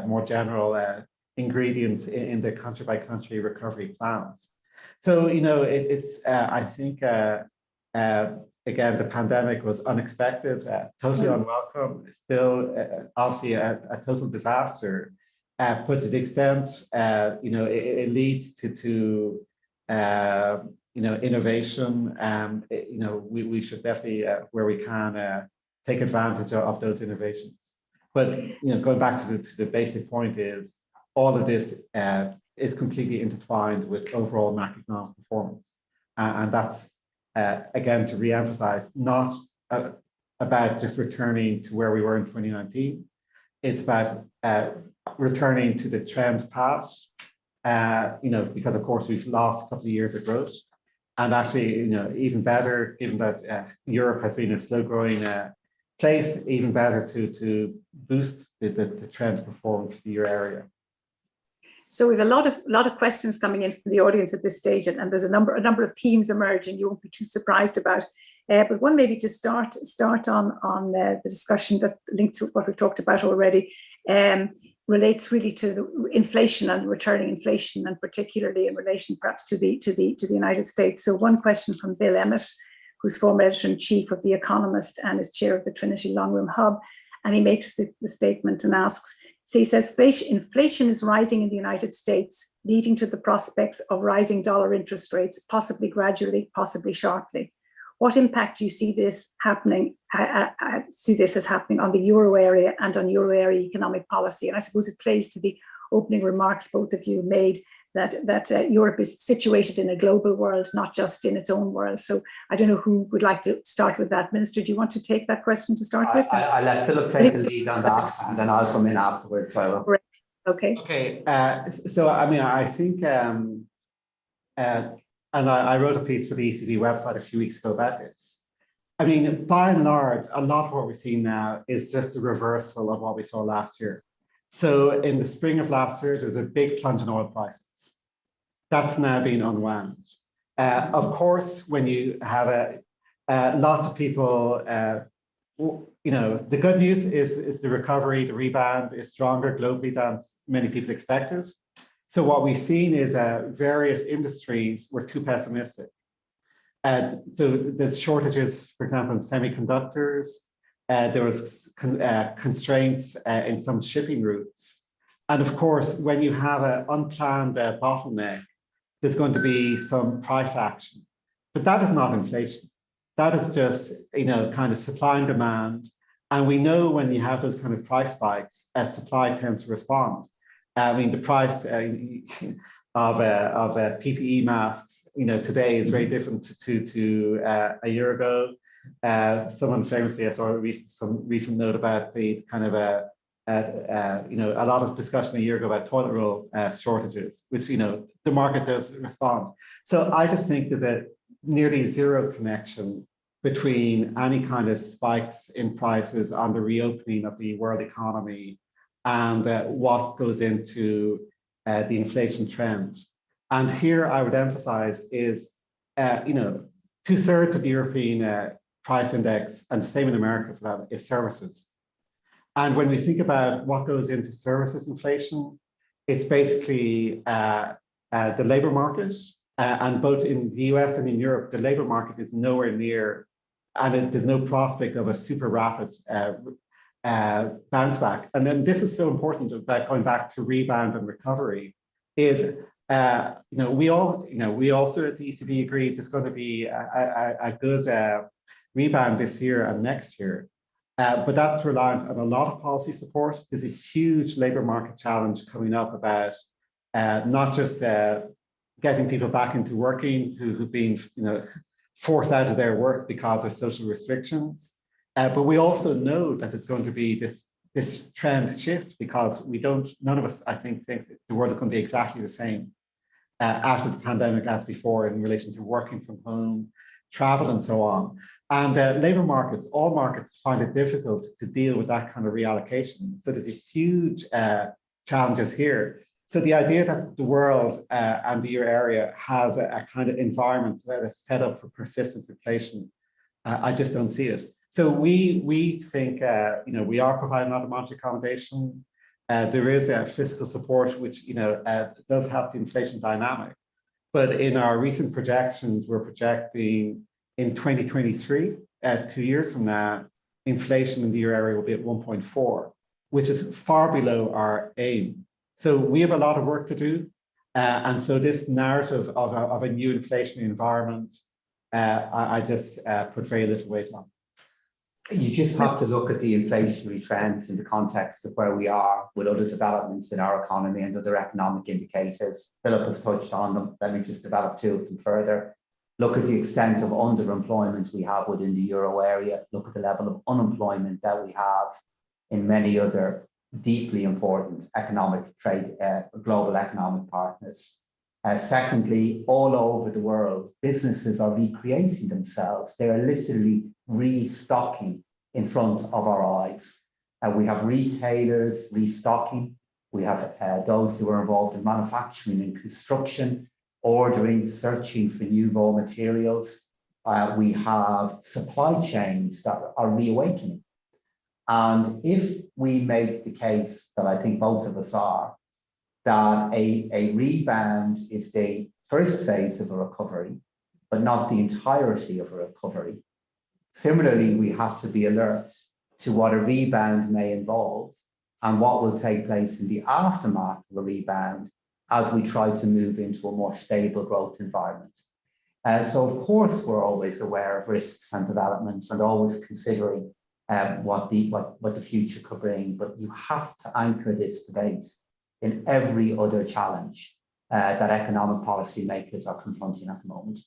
Speaker 3: more general ingredients in the country by country recovery plans. So, you know, it's I think, again, the pandemic was unexpected, totally unwelcome, still obviously a total disaster, but to the extent, you know, it leads to you know, innovation, you know, we should definitely, where we can, take advantage of those innovations. But, you know, going back to the basic point is, all of this is completely intertwined with overall macroeconomic performance. And that's, again, to re-emphasize, not about just returning to where we were in 2019. It's about returning to the trend path, you know, because of course we've lost a couple of years of growth. And actually, you know, even better, given that Europe has been a slow-growing place, even better to boost the trend performance for the euro area.
Speaker 1: So we have a lot of questions coming in from the audience at this stage, and there's a number of themes emerging. You won't be too surprised about. But one maybe to start on the discussion that linked to what we've talked about already. Relates really to the inflation and returning inflation, and particularly in relation perhaps to the United States. So one question from Bill Emmett who's former editor-in-chief of The Economist and is chair of the Trinity Long Room Hub. And he makes the statement and asks, so he says, inflation is rising in the United States, leading to the prospects of rising dollar interest rates, possibly gradually, possibly shortly. What impact do you see this happening? See this as happening on the euro area and on euro area economic policy? And I suppose it plays to the opening remarks both of you made that Europe is situated in a global world, not just in its own world. So I don't know who would like to start with that. Minister, do you want to take that question to start with?
Speaker 2: I'll let Philip take the lead on that, and then I'll come in afterwards. So.
Speaker 1: Okay.
Speaker 3: Okay. So I mean, I think, and I wrote a piece for the ECB website a few weeks ago about this. I mean, by and large, a lot of what we're seeing now is just a reversal of what we saw last year. So in the spring of last year, there was a big plunge in oil prices. That's now been unwound. Of course, when you have lots of people, you know, the good news is the recovery, the rebound is stronger globally than many people expected. So what we've seen is various industries were too pessimistic. So there's shortages, for example, in semiconductors. There was constraints in some shipping routes. And of course, when you have an unplanned bottleneck, there's going to be some price action. But that is not inflation. That is just, you know, kind of supply and demand. And we know when you have those kind of price spikes, supply tends to respond. I mean, the price of PPE masks, you know, today is very different to a year ago. Someone famously, I saw some recent note about the kind of you know, a lot of discussion a year ago about toilet roll shortages, which, you know, the market does respond. So I just think there's a nearly zero connection between any kind of spikes in prices on the reopening of the world economy and what goes into the inflation trend. And here I would emphasize is, you know, 2/3 of the European price index, and the same in America for that, is services. And when we think about what goes into services inflation, it's basically the labor market, and both in the US and in Europe, the labor market is nowhere near, and there's no prospect of a super rapid bounce back. And then this is so important about going back to rebound and recovery is, you know, we also at the ECB agree there's going to be a good rebound this year and next year. But that's reliant on a lot of policy support. There's a huge labor market challenge coming up about not just getting people back into working who've been, you know, forced out of their work because of social restrictions. But we also know that there's going to be this trend shift because none of us, I think, thinks the world is going to be exactly the same after the pandemic as before in relation to working from home, travel, and so on. And labor markets, all markets find it difficult to deal with that kind of reallocation. So there's a huge challenges here. So the idea that the world and the euro area has a kind of environment that is set up for persistent inflation, I just don't see it. So we think, you know, we are providing a lot of monetary accommodation. There is fiscal support, which, you know, does help the inflation dynamic. But in our recent projections, we're projecting in 2023, 2 years from now, inflation in the euro area will be at 1.4, which is far below our aim. So we have a lot of work to do. And so this narrative of a new inflationary environment, I just put very little weight on.
Speaker 2: You just have to look at the inflationary trends in the context of where we are with other developments in our economy and other economic indicators. Philip has touched on them. Let me just develop two of them further. Look at the extent of underemployment we have within the euro area. Look at the level of unemployment that we have in many other deeply important economic trade, global economic partners. Secondly, all over the world, businesses are recreating themselves. They are literally restocking in front of our eyes. We have retailers restocking. We have those who are involved in manufacturing and construction, ordering, searching for new raw materials. We have supply chains that are reawakening. And if we make the case that I think both of us are, that a rebound is the first phase of a recovery, but not the entirety of a recovery. Similarly, we have to be alert to what a rebound may involve and what will take place in the aftermath of a rebound as we try to move into a more stable growth environment. So of course, we're always aware of risks and developments and always considering what the future could bring, but you have to anchor this debate in every other challenge that economic policy makers are confronting at the moment.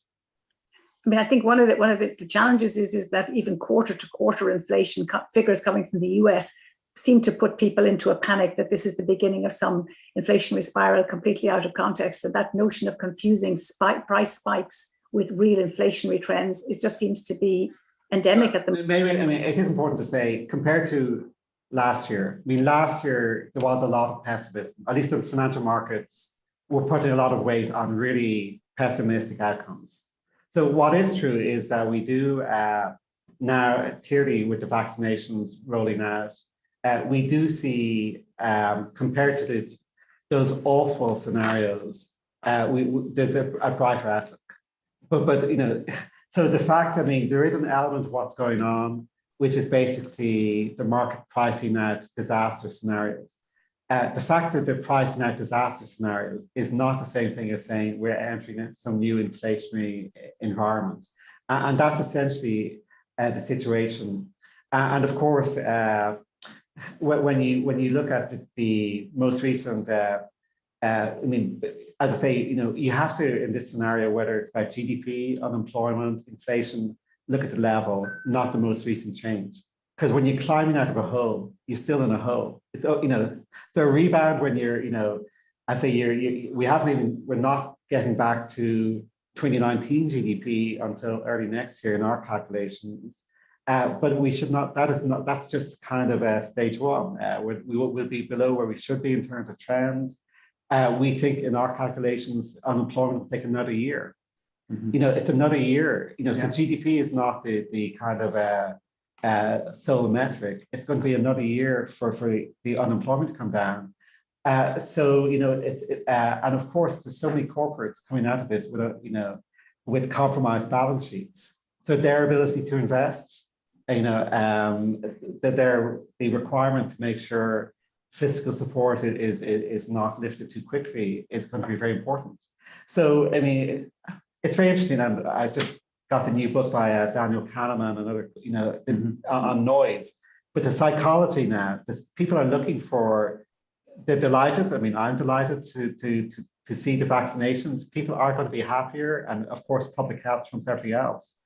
Speaker 1: I mean, I think one of the challenges is that even quarter to quarter inflation figures coming from the US seem to put people into a panic that this is the beginning of some inflationary spiral completely out of context. So that notion of confusing price spikes with real inflationary trends just seems to be endemic at the moment.
Speaker 3: Maybe, I mean, it is important to say, compared to last year, I mean, last year there was a lot of pessimism, at least the financial markets were putting a lot of weight on really pessimistic outcomes. So what is true is that we do now, clearly with the vaccinations rolling out, we do see, compared to those awful scenarios, there's a brighter outlook. But you know, so the fact, I mean, there is an element of what's going on, which is basically the market pricing out disaster scenarios. The fact that they're pricing out disaster scenarios is not the same thing as saying we're entering some new inflationary environment. And that's essentially the situation. And of course, when you look at the most recent, I mean, as I say, you know, you have to, in this scenario, whether it's about GDP, unemployment, inflation, look at the level, not the most recent change. Because when you're climbing out of a hole, you're still in a hole. It's, you know, so a rebound when you're, you know, I say we're not getting back to 2019 GDP until early next year in our calculations. But we should not, that's just kind of a stage one. We'll be below where we should be in terms of trend. We think in our calculations, unemployment will take another year. Mm-hmm. You know, it's another year, you know, so GDP is not the kind of sole metric. It's going to be another year for the unemployment to come down. So, you know, and of course, there's so many corporates coming out of this with compromised balance sheets. So their ability to invest, you know, the requirement to make sure fiscal support is not lifted too quickly is going to be very important. So, I mean, it's very interesting, and I just got the new book by Daniel Kahneman and other, you know, on noise. But the psychology now, people are looking for, they're delighted. I mean, I'm delighted to see the vaccinations. People are going to be happier, and of course, public health trumps everything else.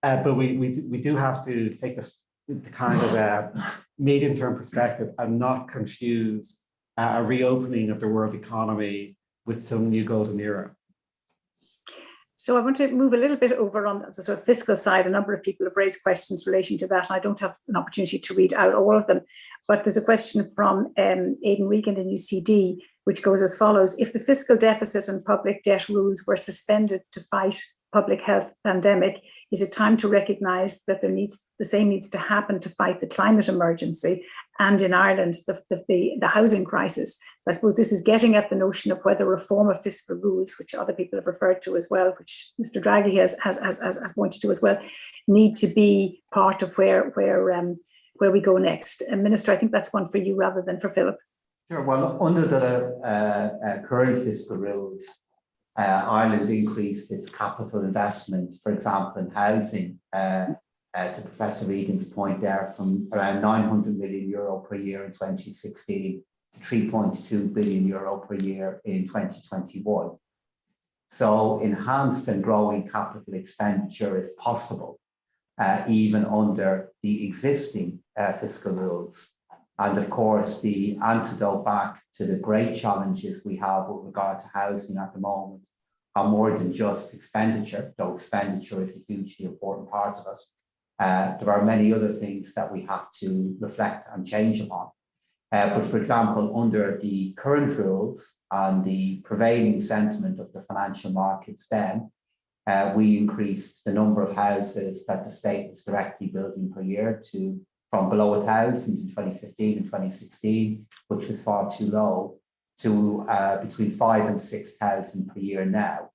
Speaker 3: But we do have to take the kind of medium-term perspective and not confuse a reopening of the world economy with some new golden era.
Speaker 1: So I want to move a little bit over on the sort of fiscal side. A number of people have raised questions relating to that. I don't have an opportunity to read out all of them, but there's a question from Aidan Regan in UCD, which goes as follows. If the fiscal deficit and public debt rules were suspended to fight public health pandemic, is it time to recognise that the same needs to happen to fight the climate emergency and in Ireland the housing crisis? So I suppose this is getting at the notion of whether reform of fiscal rules, which other people have referred to as well, which Mr. Draghi has pointed to as well, need to be part of where we go next. And Minister, I think that's one for you rather than for Philip.
Speaker 2: Sure. Well, under the current fiscal rules, Ireland increased its capital investment, for example, in housing, to Professor Regan's point there, from around €900 million per year in 2016 to €3.2 billion per year in 2021. So enhanced and growing capital expenditure is possible, even under the existing fiscal rules. And of course, the antidote back to the great challenges we have with regard to housing at the moment are more than just expenditure, though expenditure is a hugely important part of it. There are many other things that we have to reflect and change upon. But for example, under the current rules and the prevailing sentiment of the financial markets then, we increased the number of houses that the state was directly building per year from below 1,000 in 2015 and 2016, which was far too low, to between 5,000 and 6,000 per year now.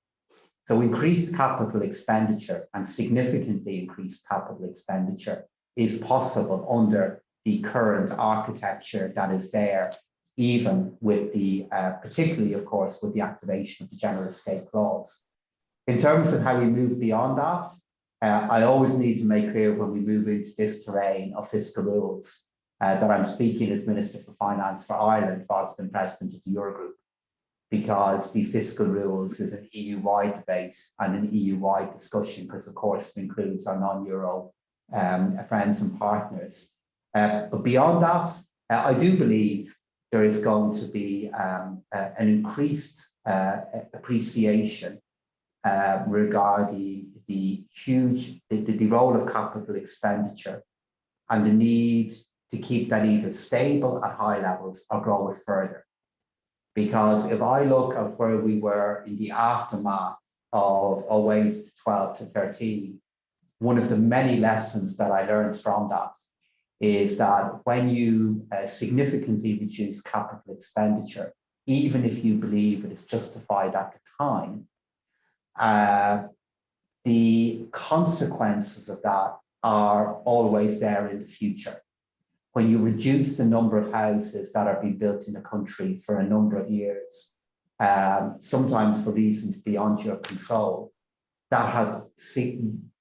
Speaker 2: So increased capital expenditure and significantly increased capital expenditure is possible under the current architecture that is there, even with the, particularly of course, with the activation of the general escape clause. In terms of how we move beyond that, I always need to make clear when we move into this terrain of fiscal rules that I'm speaking as Minister for Finance for Ireland whilst being President of the Eurogroup, because the fiscal rules is an EU-wide debate and an EU-wide discussion, because of course it includes our non-Euro friends and partners. But beyond that, I do believe there is going to be an increased appreciation regarding the role of capital expenditure and the need to keep that either stable at high levels or grow it further. Because if I look at where we were in the aftermath of 08 to 12 to 13, one of the many lessons that I learned from that is that when you significantly reduce capital expenditure, even if you believe it is justified at the time, the consequences of that are always there in the future. When you reduce the number of houses that are being built in the country for a number of years, sometimes for reasons beyond your control, that has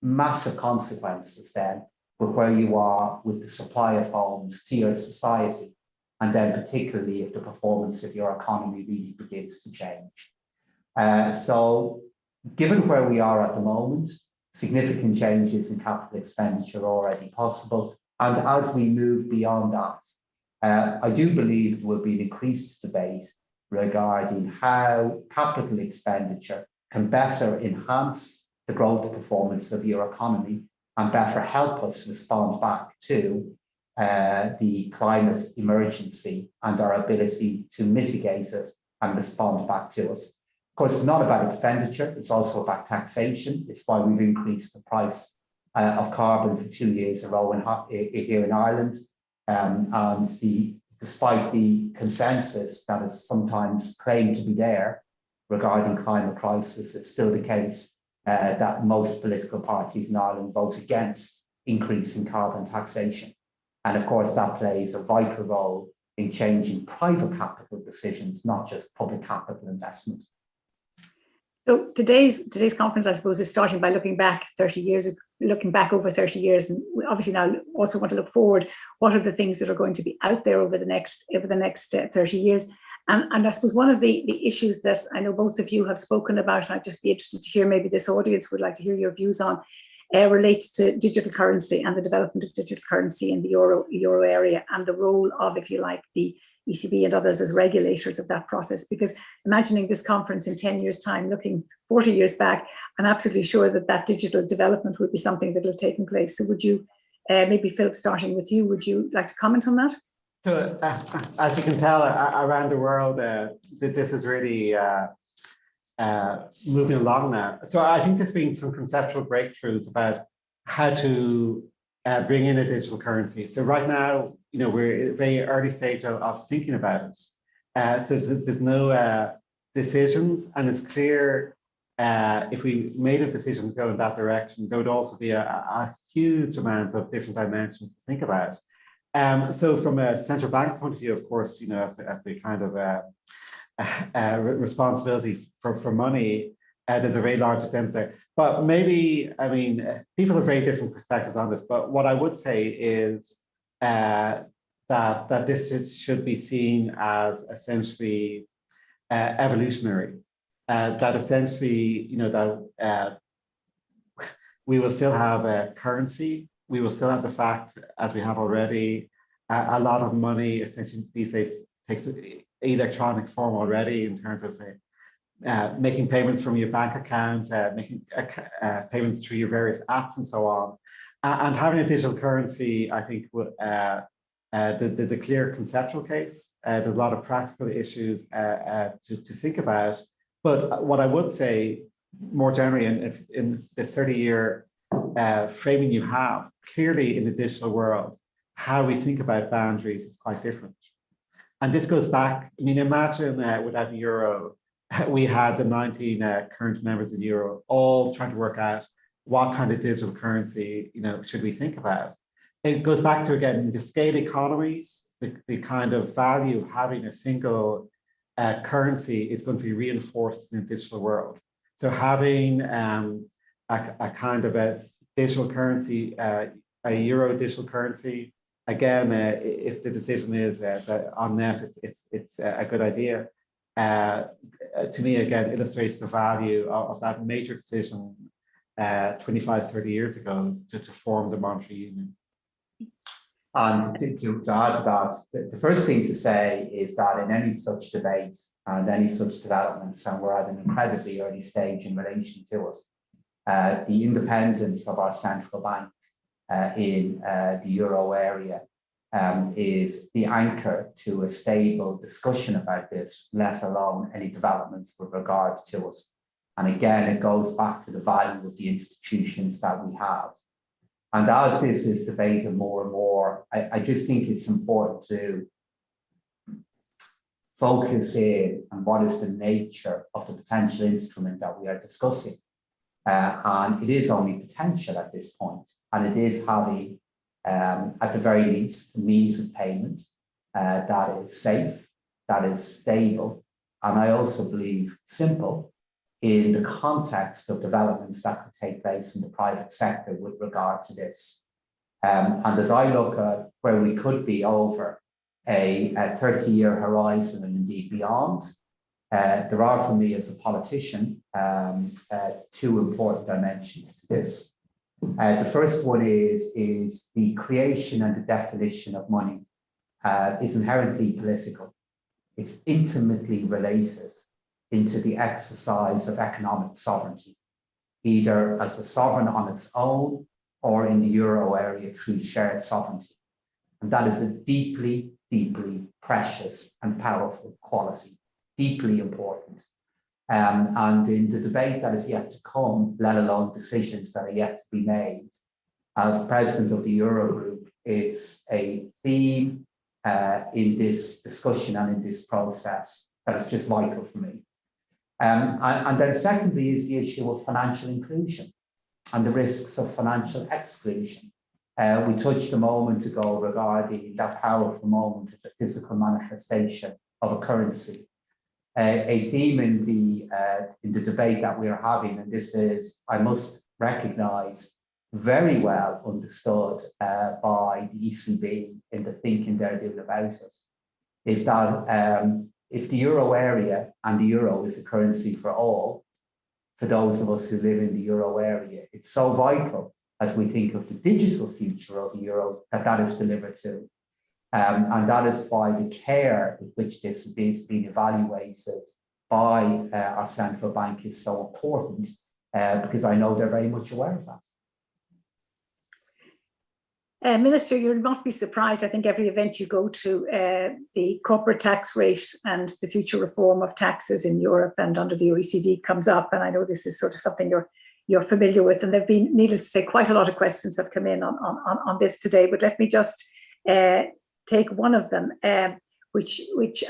Speaker 2: massive consequences then with where you are with the supply of homes to your society, and then particularly if the performance of your economy really begins to change. So given where we are at the moment, significant changes in capital expenditure are already possible. And as we move beyond that, I do believe there will be an increased debate regarding how capital expenditure can better enhance the growth performance of your economy and better help us respond back to the climate emergency and our ability to mitigate it and respond back to it. Of course, it's not about expenditure, it's also about taxation. It's why we've increased the price of carbon for 2 years in a row here in Ireland. And despite the consensus that is sometimes claimed to be there regarding climate crisis, it's still the case that most political parties in Ireland vote against increasing carbon taxation. And of course, that plays a vital role in changing private capital decisions, not just public capital investment.
Speaker 1: So today's conference, I suppose, is starting by looking back 30 years, looking back over 30 years, and we obviously now also want to look forward. What are the things that are going to be out there over the next 30 years? And I suppose one of the issues that I know both of you have spoken about, and I'd just be interested to hear, maybe this audience would like to hear your views on, relates to digital currency and the development of digital currency in the euro area, and the role of, if you like, the ECB and others as regulators of that process. Because imagining this conference in 10 years' time, looking 40 years back, I'm absolutely sure that that digital development would be something that will have taken place. So would you, maybe Philip, starting with you, would you like to comment on that?
Speaker 3: So as you can tell, around the world, this is really moving along now. So I think there's been some conceptual breakthroughs about how to bring in a digital currency. So right now, we're at a very early stage of thinking about it. So there's no decisions, and it's clear if we made a decision to go in that direction, there would also be a huge amount of different dimensions to think about. So from a central bank point of view, of course, as the kind of responsibility for money, there's a very large attempt there. But maybe, people have very different perspectives on this, but what I would say is that this should be seen as essentially evolutionary. That essentially, that we will still have a currency. We will still have the fact, as we have already, a lot of money essentially these days takes electronic form already in terms of making payments from your bank account, making payments through your various apps and so on. And having a digital currency, I think, there's a clear conceptual case. There's a lot of practical issues to think about. But what I would say more generally, in the 30-year framing you have, clearly in the digital world, how we think about boundaries is quite different. And this goes back, imagine without the euro, we had the 19 current members in Euro all trying to work out what kind of digital currency, should we think about. It goes back to, again, the scale economies, the kind of value of having a single currency is going to be reinforced in a digital world. So having a kind of a digital currency, a euro digital currency, again, if the decision is that on net, it's a good idea. To me, again, illustrates the value of that major decision 25, 30 years ago to form the monetary union.
Speaker 2: And to add to that, the first thing to say is that in any such debate and any such developments, and we're at an incredibly early stage in relation to it, the independence of our central bank in the euro area is the anchor to a stable discussion about this, let alone any developments with regard to us. And again, it goes back to the value of the institutions that we have. And as this is debated more and more, I just think it's important to focus in on what is the nature of the potential instrument that we are discussing. And it is only potential at this point, and it is having, at the very least, a means of payment that is safe, that is stable, and I also believe simple in the context of developments that could take place in the private sector with regard to this. And as I look at where we could be over a 30-year horizon and indeed beyond, there are, for me as a politician, two important dimensions to this. The first one is the creation and the definition of money is inherently political. It's intimately related into the exercise of economic sovereignty, either as a sovereign on its own or in the euro area through shared sovereignty. And that is a deeply, deeply precious and powerful quality, deeply important. And in the debate that is yet to come, let alone decisions that are yet to be made, as president of the Eurogroup, it's a theme in this discussion and in this process that is just vital for me. And then secondly is the issue of financial inclusion and the risks of financial exclusion. We touched a moment ago regarding that powerful moment of the physical manifestation of a currency. A theme in the debate that we are having, and this is, I must recognise, very well understood by the ECB in the thinking they're doing about it, is that if the euro area, and the euro is a currency for all, for those of us who live in the euro area, it's so vital as we think of the digital future of the euro that is delivered to. And that is why the care with which this is being evaluated by our central bank is so important, because I know they're very much aware of that.
Speaker 1: Minister, you'll not be surprised. I think every event you go to, the corporate tax rate and the future reform of taxes in Europe and under the OECD comes up. And I know this is sort of something you're familiar with. And there've been, needless to say, quite a lot of questions have come in on this today. But let me just take one of them, which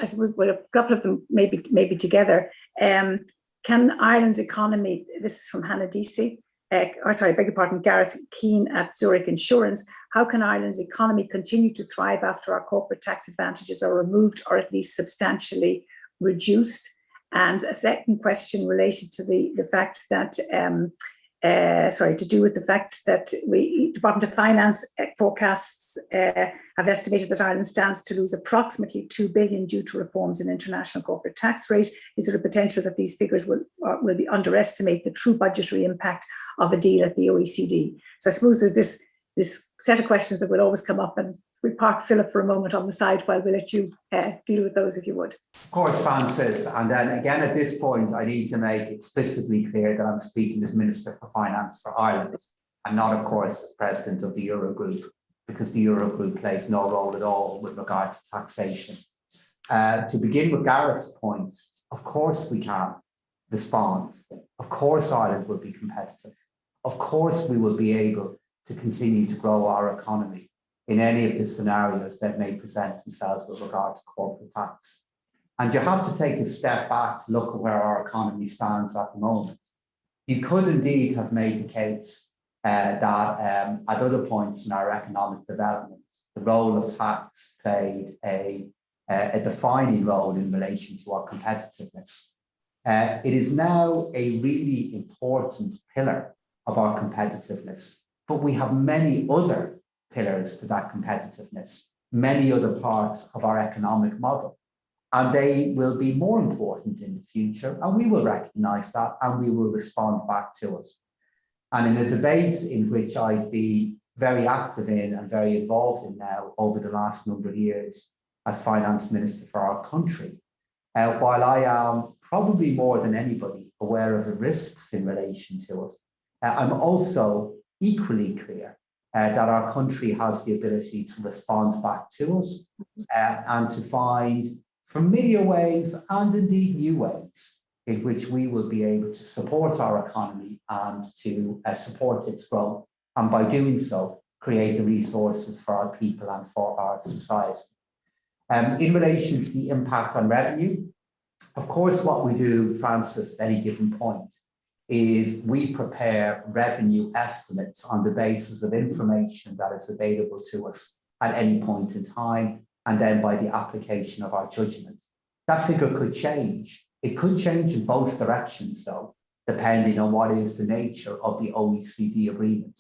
Speaker 1: I suppose, well, a couple of them maybe together. Can Ireland's economy? This is from Hannah Deasy. Gareth Keane at Zurich Insurance. How can Ireland's economy continue to thrive after our corporate tax advantages are removed or at least substantially reduced? And a second question related to the fact that, to do with the fact that Department of Finance forecasts have estimated that Ireland stands to lose approximately 2 billion due to reforms in international corporate tax rate. Is there a potential that these figures will underestimate the true budgetary impact of a deal at the OECD? So I suppose there's this set of questions that will always come up, and we park Philip for a moment on the side while we let you deal with those, if you would.
Speaker 2: Of course, Frances. And then again, at this point, I need to make explicitly clear that I'm speaking as Minister for Finance for Ireland, and not, of course, as President of the Eurogroup, because the Eurogroup plays no role at all with regard to taxation. To begin with Gareth's point, of course we can respond. Of course Ireland will be competitive. Of course we will be able to continue to grow our economy in any of the scenarios that may present themselves with regard to corporate tax. And you have to take a step back to look at where our economy stands at the moment. You could indeed have made the case that at other points in our economic development, the role of tax played a defining role in relation to our competitiveness. It is now a really important pillar of our competitiveness, but we have many other pillars to that competitiveness, many other parts of our economic model. And they will be more important in the future, and we will recognise that, and we will respond back to it. And in a debate in which I've been very active in and very involved in now over the last number of years as Finance Minister for our country, while I am probably more than anybody aware of the risks in relation to it, I'm also equally clear that our country has the ability to respond back to it and to find familiar ways and indeed new ways in which we will be able to support our economy and to support its growth, and by doing so, create the resources for our people and for our society. In relation to the impact on revenue, of course, what we do, Frances, at any given point is we prepare revenue estimates on the basis of information that is available to us at any point in time, and then by the application of our judgment. That figure could change. It could change in both directions, though, depending on what is the nature of the OECD agreement.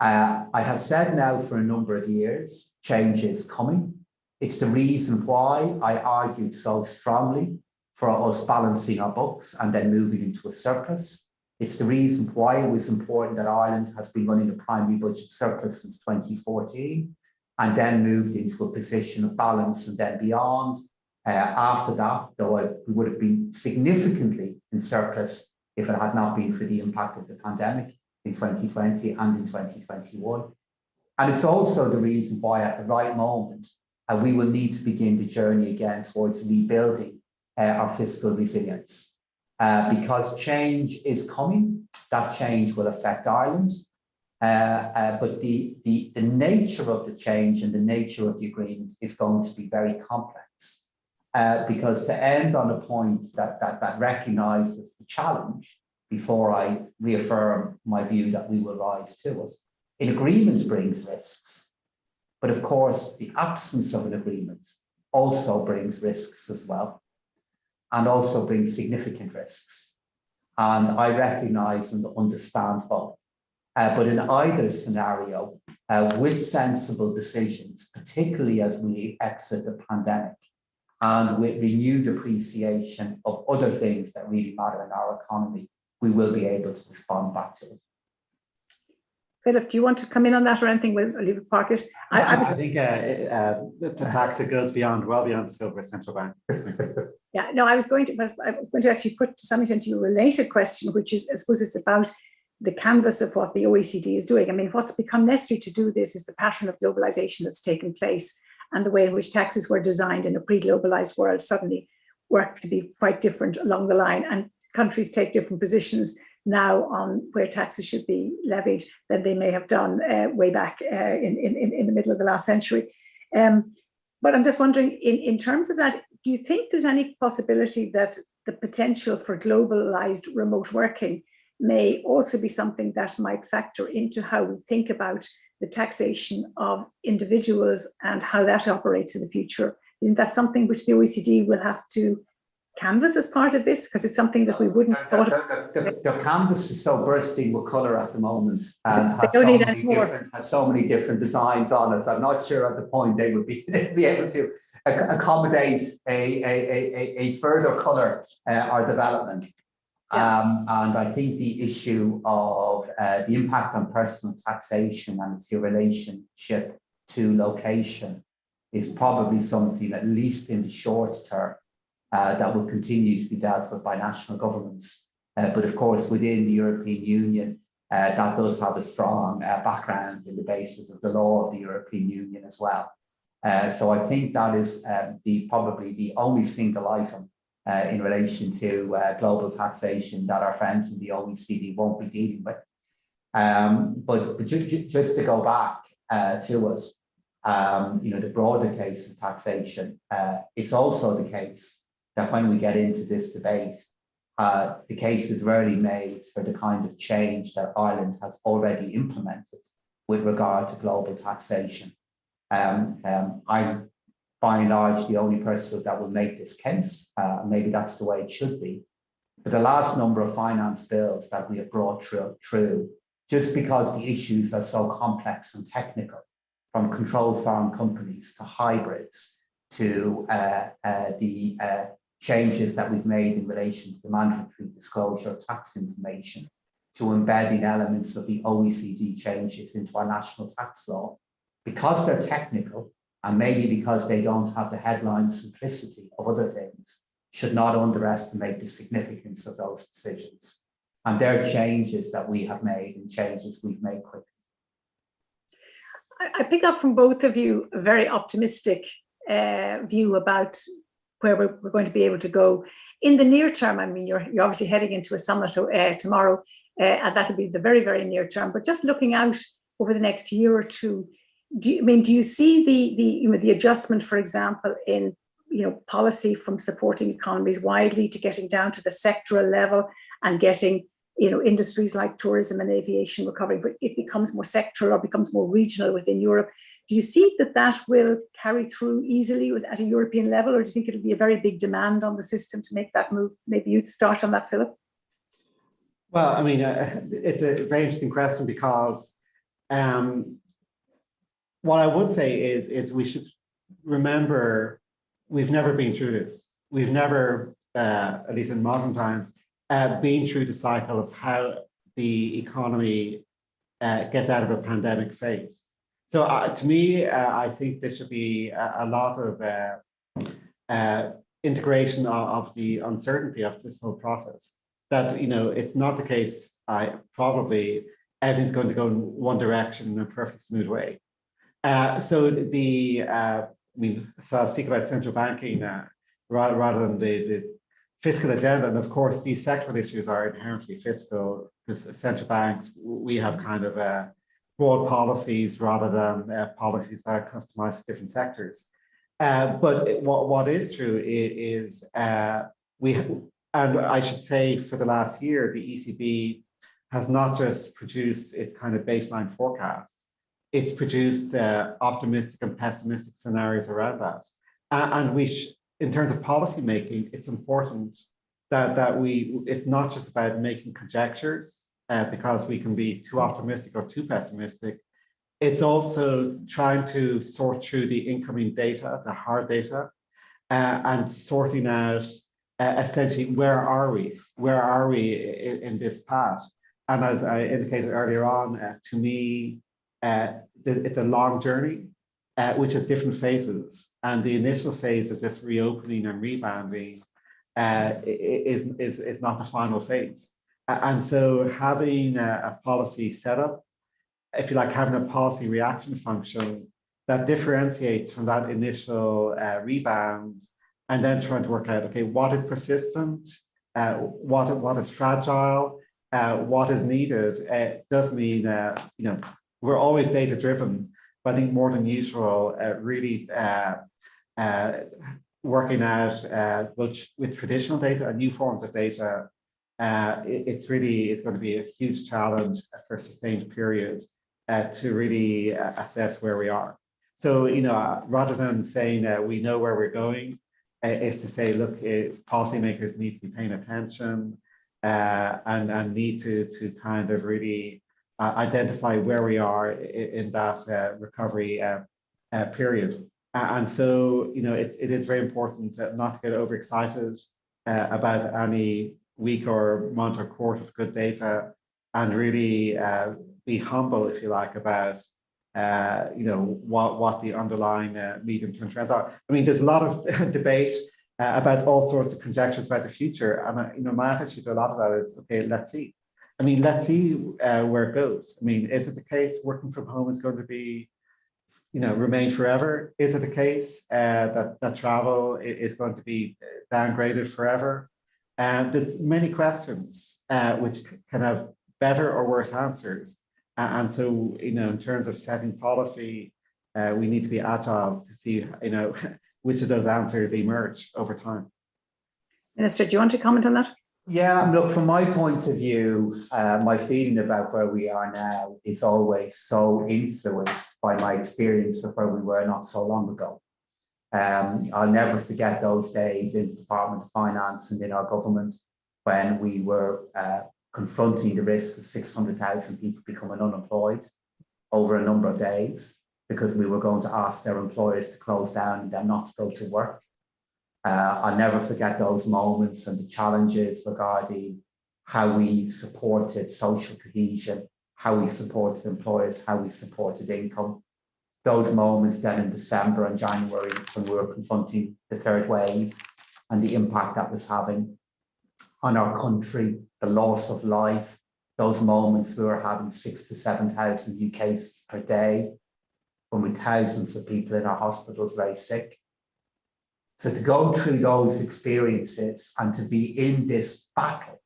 Speaker 2: I have said now for a number of years, change is coming. It's the reason why I argued so strongly for us balancing our books and then moving into a surplus. It's the reason why it was important that Ireland has been running a primary budget surplus since 2014 and then moved into a position of balance and then beyond. After that, though we would have been significantly in surplus if it had not been for the impact of the pandemic in 2020 and in 2021. And it's also the reason why at the right moment, we will need to begin the journey again towards rebuilding our fiscal resilience. Because change is coming, that change will affect Ireland. But the nature of the change and the nature of the agreement is going to be very complex. Because to end on a point that recognises the challenge, before I reaffirm my view that we will rise to it, an agreement brings risks. But of course, the absence of an agreement also brings risks as well, and also brings significant risks. And I recognise and understand both. But in either scenario, with sensible decisions, particularly as we exit the pandemic, and with renewed appreciation of other things that really matter in our economy, we will be able to respond back to it.
Speaker 1: Philip, do you want to come in on that or anything? We'll leave it park it.
Speaker 3: I think the tax that goes well beyond the scope of a central bank.
Speaker 1: Yeah, no, I was going to actually put to some extent to you a related question, which is, I suppose it's about the canvas of what the OECD is doing. I mean, what's become necessary to do this is the pattern of globalization that's taken place, and the way in which taxes were designed in a pre-globalized world suddenly work to be quite different along the line, and countries take different positions now on where taxes should be levied than they may have done way back in the middle of the last century. But I'm just wondering, in terms of that, do you think there's any possibility that the potential for globalized remote working may also be something that might factor into how we think about the taxation of individuals and how that operates in the future? Isn't that something which the OECD will have to canvas as part of this? Because it's something that we wouldn't thought about.
Speaker 2: The canvas is so bursting with colour at the moment and has so many different designs on it. I'm not sure at the point they would be able to accommodate a further colour or development. And I think the issue of the impact on personal taxation and its relationship to location is probably something, at least in the short term, that will continue to be dealt with by national governments. But of course, within the European Union, that does have a strong background in the basis of the law of the European Union as well. So I think that is probably the only single item in relation to global taxation that our friends in the OECD won't be dealing with. But just to go back to it, the broader case of taxation, it's also the case that when we get into this debate, the case is rarely made for the kind of change that Ireland has already implemented with regard to global taxation. I'm by and large the only person that will make this case. Maybe that's the way it should be. But the last number of finance bills that we have brought through, just because the issues are so complex and technical, from controlled farm companies to hybrids to the changes that we've made in relation to the mandatory disclosure of tax information, to embedding elements of the OECD changes into our national tax law, because they're technical and maybe because they don't have the headline simplicity of other things, should not underestimate the significance of those decisions. And they're changes that we have made and changes we've made quickly.
Speaker 1: I pick up from both of you a very optimistic view about where we're going to be able to go. In the near term, I mean, you're obviously heading into a summit tomorrow, and that'll be the very, very near term. But just looking out over the next year or two, do you see the adjustment, for example, in policy from supporting economies widely to getting down to the sectoral level and getting industries like tourism and aviation recovering, but it becomes more sectoral or becomes more regional within Europe? Do you see that will carry through easily at a European level, or do you think it'll be a very big demand on the system to make that move? Maybe you'd start on that, Philip.
Speaker 3: Well, I mean, it's a very interesting question, because what I would say is we should remember we've never been through this. We've never, at least in modern times, been through the cycle of how the economy gets out of a pandemic phase. So to me, I think there should be a lot of integration of the uncertainty of this whole process. That it's not the case. Probably everything's going to go in one direction in a perfect smooth way. So I'll speak about central banking rather than the fiscal agenda. And of course, these sectoral issues are inherently fiscal, because central banks, we have kind of broad policies rather than policies that are customized to different sectors. But what is true is and I should say for the last year, the ECB has not just produced its kind of baseline forecast, it's produced optimistic and pessimistic scenarios around that. And in terms of policy making, it's important that it's not just about making conjectures, because we can be too optimistic or too pessimistic. It's also trying to sort through the incoming data, the hard data, and sorting out essentially where are we in this path. And as I indicated earlier on, to me, it's a long journey, which has different phases. And the initial phase of this reopening and rebounding is not the final phase. And so having a policy set up, if you like, having a policy reaction function that differentiates from that initial rebound, and then trying to work out, okay, what is persistent, what is fragile, what is needed, does mean we're always data driven, but I think more than usual, really working out both with traditional data and new forms of data. It's going to be a huge challenge for a sustained period to really assess where we are. So, rather than saying we know where we're going, is to say, look, policymakers need to be paying attention and need to kind of really identify where we are in that recovery period. And so, it is very important not to get overexcited about any week or month or quarter of good data, and really be humble, if you like, about what the underlying medium-term trends are. I mean, there's a lot of debate about all sorts of conjectures about the future, and my attitude to a lot of that is, okay, let's see. I mean, let's see where it goes. I mean, is it the case working from home is going to be, remain forever? Is it the case that travel is going to be downgraded forever? There's many questions which can have better or worse answers. And so, in terms of setting policy, we need to be agile to see, which of those answers emerge over time.
Speaker 1: Minister, do you want to comment on that?
Speaker 2: Yeah, look, from my point of view, my feeling about where we are now is always so influenced by my experience of where we were not so long ago. I'll never forget those days in the Department of Finance and in our government when we were confronting the risk of 600,000 people becoming unemployed over a number of days because we were going to ask their employers to close down and then not to go to work. I'll never forget those moments and the challenges regarding how we supported social cohesion, how we supported employers, how we supported income. Those moments then in December and January when we were confronting the third wave and the impact that was having on our country, the loss of life, those moments we were having 6,000 to 7,000 new cases per day, when with thousands of people in our hospitals very sick. So to go through those experiences and to be in this battle,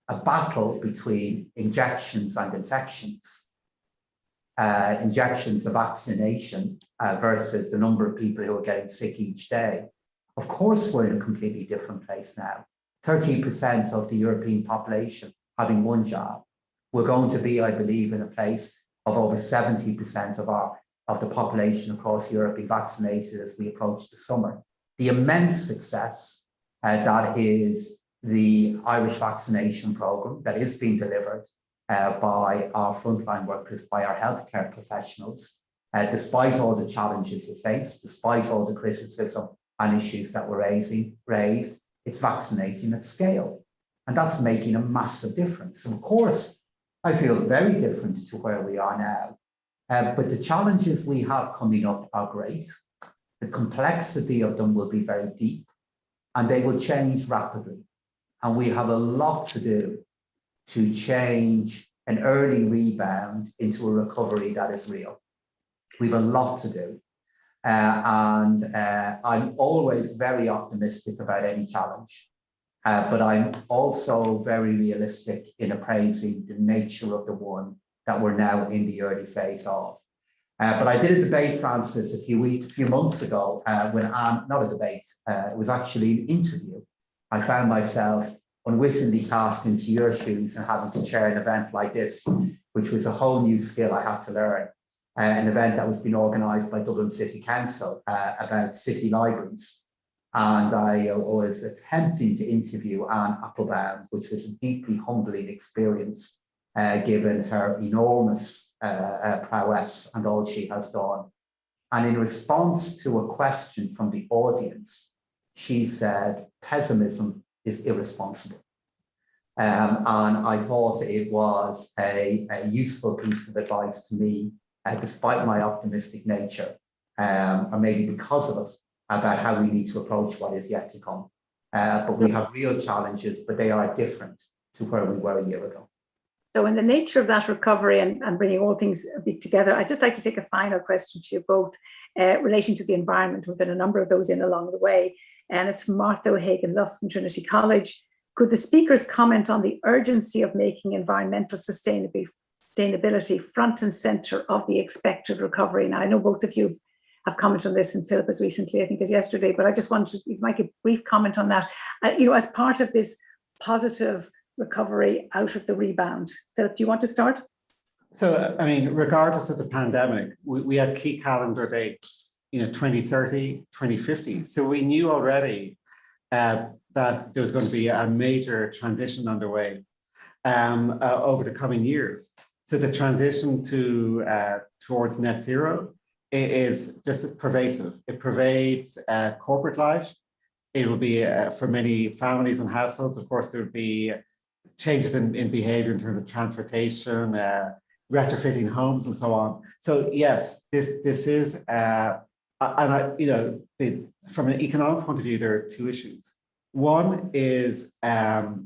Speaker 2: a battle between injections and infections, injections of vaccination versus the number of people who are getting sick each day. Of course, we're in a completely different place now. 13% of the European population having one job. We're going to be, I believe, in a place of over 70% of the population across Europe being vaccinated as we approach the summer. The immense success that is the Irish vaccination programme that is being delivered by our frontline workers, by our healthcare professionals, despite all the challenges they face, despite all the criticism and issues that were raised, it's vaccinating at scale. And that's making a massive difference. And of course, I feel very different to where we are now. But the challenges we have coming up are great. The complexity of them will be very deep and they will change rapidly. And we have a lot to do to change an early rebound into a recovery that is real. We have a lot to do. And I'm always very optimistic about any challenge, but I'm also very realistic in appraising the nature of the one that we're now in the early phase of. But I did a debate, Francis, a few months ago when not a debate, it was actually an interview. I found myself unwittingly cast into your shoes and having to chair an event like this, which was a whole new skill I had to learn. An event that was being organised by Dublin City Council about city libraries. And I was attempting to interview Anne Applebaum, which was a deeply humbling experience, given her enormous prowess and all she has done. And in response to a question from the audience, she said, pessimism is irresponsible. And I thought it was a useful piece of advice to me, despite my optimistic nature, or maybe because of it, about how we need to approach what is yet to come. But we have real challenges, but they are different to where we were a year ago.
Speaker 1: So in the nature of that recovery and bringing all things a bit together, I'd just like to take a final question to you both relating to the environment. We've had a number of those in along the way. And it's from Martha O'Hagan-Luff from Trinity College. Could the speakers comment on the urgency of making environmental sustainability front and centre of the expected recovery? Now, I know both of you have commented on this, and Philip as recently, I think as yesterday, but I just wanted, if you might give a brief comment on that, as part of this positive recovery out of the rebound. Philip, do you want to start?
Speaker 3: So, I mean, regardless of the pandemic, we had key calendar dates, 2030, 2050. So we knew already that there was going to be a major transition underway over the coming years. So the transition towards net zero is just pervasive. It pervades corporate life. It will be for many families and households. Of course, there would be changes in behavior in terms of transportation, retrofitting homes, and so on. So yes, this is, from an economic point of view, there are two issues. One is the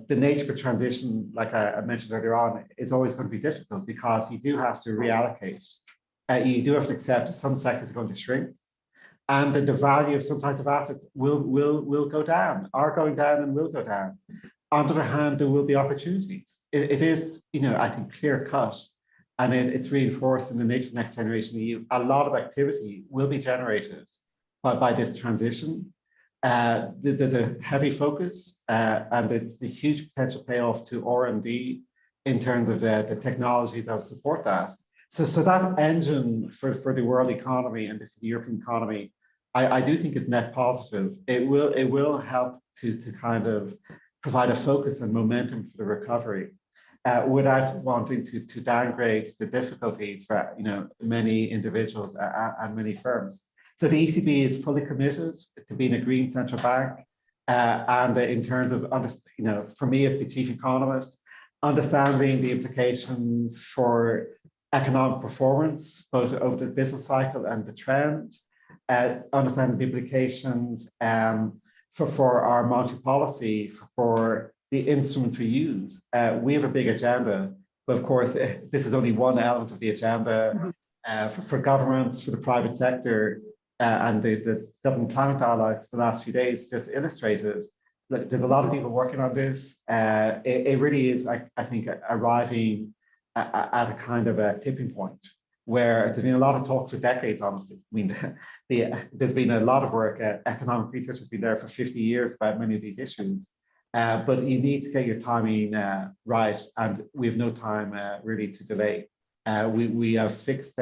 Speaker 3: nature of a transition, like I mentioned earlier on, is always going to be difficult because you do have to reallocate. You do have to accept that some sectors are going to shrink, and that the value of some types of assets will go down, are going down, and will go down. On the other hand, there will be opportunities. It is, I think, clear cut, and it's reinforced in the nature of Next Generation EU. A lot of activity will be generated by this transition, There's a heavy focus, and it's a huge potential payoff to R&D in terms of the technology that will support that. So that engine for the world economy and the European economy, I do think is net positive. It will help to kind of provide a focus and momentum for the recovery, without wanting to downgrade the difficulties for many individuals and many firms. So the ECB is fully committed to being a green central bank, and in terms of for me as the chief economist, understanding the implications for economic performance, both over the business cycle and the trend, understanding the implications for our monetary policy, for the instruments we use. We have a big agenda, but of course, this is only one element of the agenda. For governments, for the private sector, and the Dublin climate dialogues the last few days just illustrated. Look, there's a lot of people working on this. It really is, I think, arriving at a kind of a tipping point where there's been a lot of talk for decades, honestly. I mean, there's been a lot of work. Economic research has been there for 50 years about many of these issues. But you need to get your timing right, and we have no time really to delay. We have fixed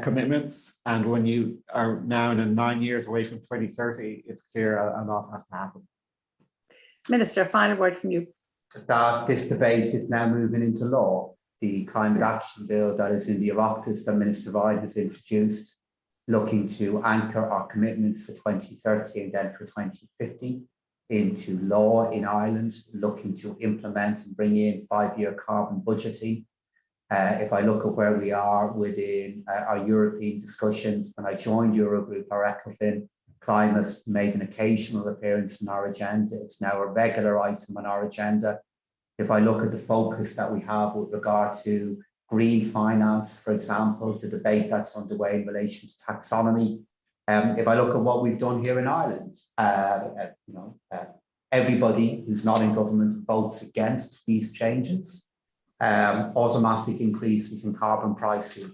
Speaker 3: commitments, and when you are now in 9 years away from 2030, it's clear a lot has to happen.
Speaker 1: Minister, final word from you.
Speaker 2: That this debate is now moving into law. The climate action bill that is in the Oireachtas that Minister Ruane has introduced, looking to anchor our commitments for 2030 and then for 2050 into law in Ireland, looking to implement and bring in 5-year carbon budgeting. If I look at where we are within our European discussions, when I joined Eurogroup, our ECOFIN, climate made an occasional appearance in our agenda. It's now a regular item on our agenda. If I look at the focus that we have with regard to green finance, for example, the debate that's underway in relation to taxonomy. If I look at what we've done here in Ireland, everybody who's not in government votes against these changes. Automatic increases in carbon pricing,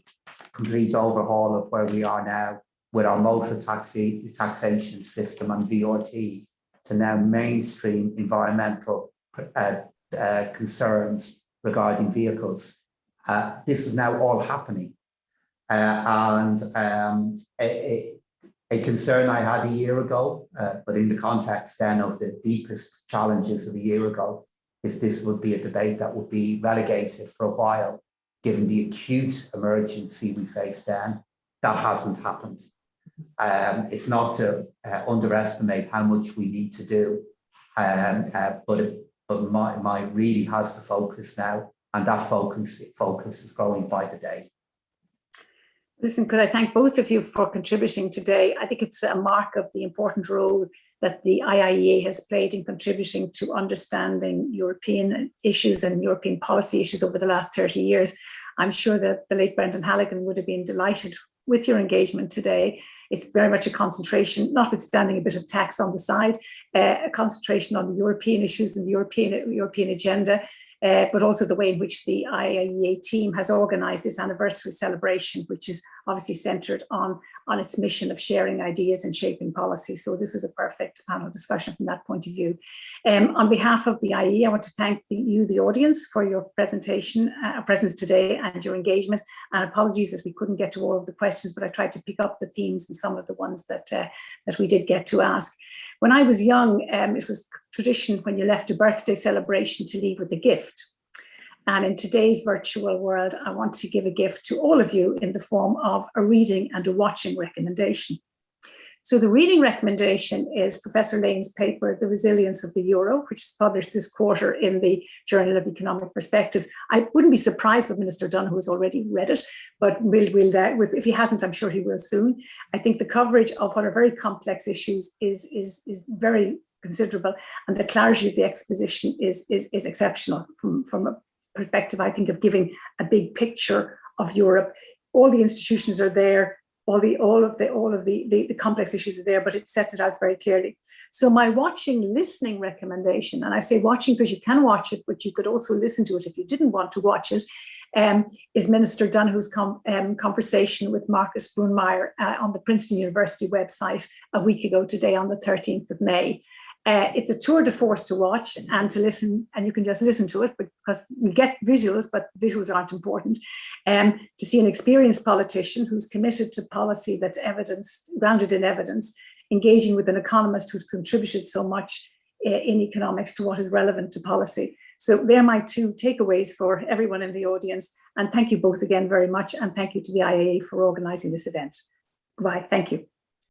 Speaker 2: complete overhaul of where we are now with our motor taxation system and VRT, to now mainstream environmental concerns regarding vehicles. This is now all happening. And a concern I had a year ago, but in the context then of the deepest challenges of a year ago, is this would be a debate that would be relegated for a while, given the acute emergency we face then. That hasn't happened. It's not to underestimate how much we need to do, but my really has to focus now, and that focus is growing by the day.
Speaker 1: Listen, could I thank both of you for contributing today? I think it's a mark of the important role that the IIEA has played in contributing to understanding European issues and European policy issues over the last 30 years. I'm sure that the late Brendan Halligan would have been delighted with your engagement today. It's very much a concentration, notwithstanding a bit of tax on the side, a concentration on the European issues and the European agenda, but also the way in which the IIEA team has organised this anniversary celebration, which is obviously centred on its mission of sharing ideas and shaping policy. So this was a perfect panel discussion from that point of view. On behalf of the IIEA, I want to thank you, the audience, for your presence today and your engagement. And apologies that we couldn't get to all of the questions, but I tried to pick up the themes and some of the ones that we did get to ask. When I was young, it was tradition when you left a birthday celebration to leave with a gift. And in today's virtual world, I want to give a gift to all of you in the form of a reading and a watching recommendation. So the reading recommendation is Professor Lane's paper, The Resilience of the Euro, which is published this quarter in the Journal of Economic Perspectives. I wouldn't be surprised if Minister Donohoe has already read it, but if he hasn't, I'm sure he will soon. I think the coverage of what are very complex issues is very considerable, and the clarity of the exposition is exceptional from a perspective, I think, of giving a big picture of Europe. All the institutions are there. All of the complex issues are there, but it sets it out very clearly. So my listening recommendation, and I say watching because you can watch it, but you could also listen to it if you didn't want to watch it, is Minister Donohoe's conversation with Marcus Brunmeier on the Princeton University website a week ago today on the 13th of May. It's a tour de force to watch and to listen, and you can just listen to it because we get visuals, but the visuals aren't important. To see an experienced politician who's committed to policy that's grounded in evidence, engaging with an economist who's contributed so much in economics to what is relevant to policy. So they're my two takeaways for everyone in the audience. And thank you both again very much. And thank you to the IIEA for organising this event. Goodbye. Thank you.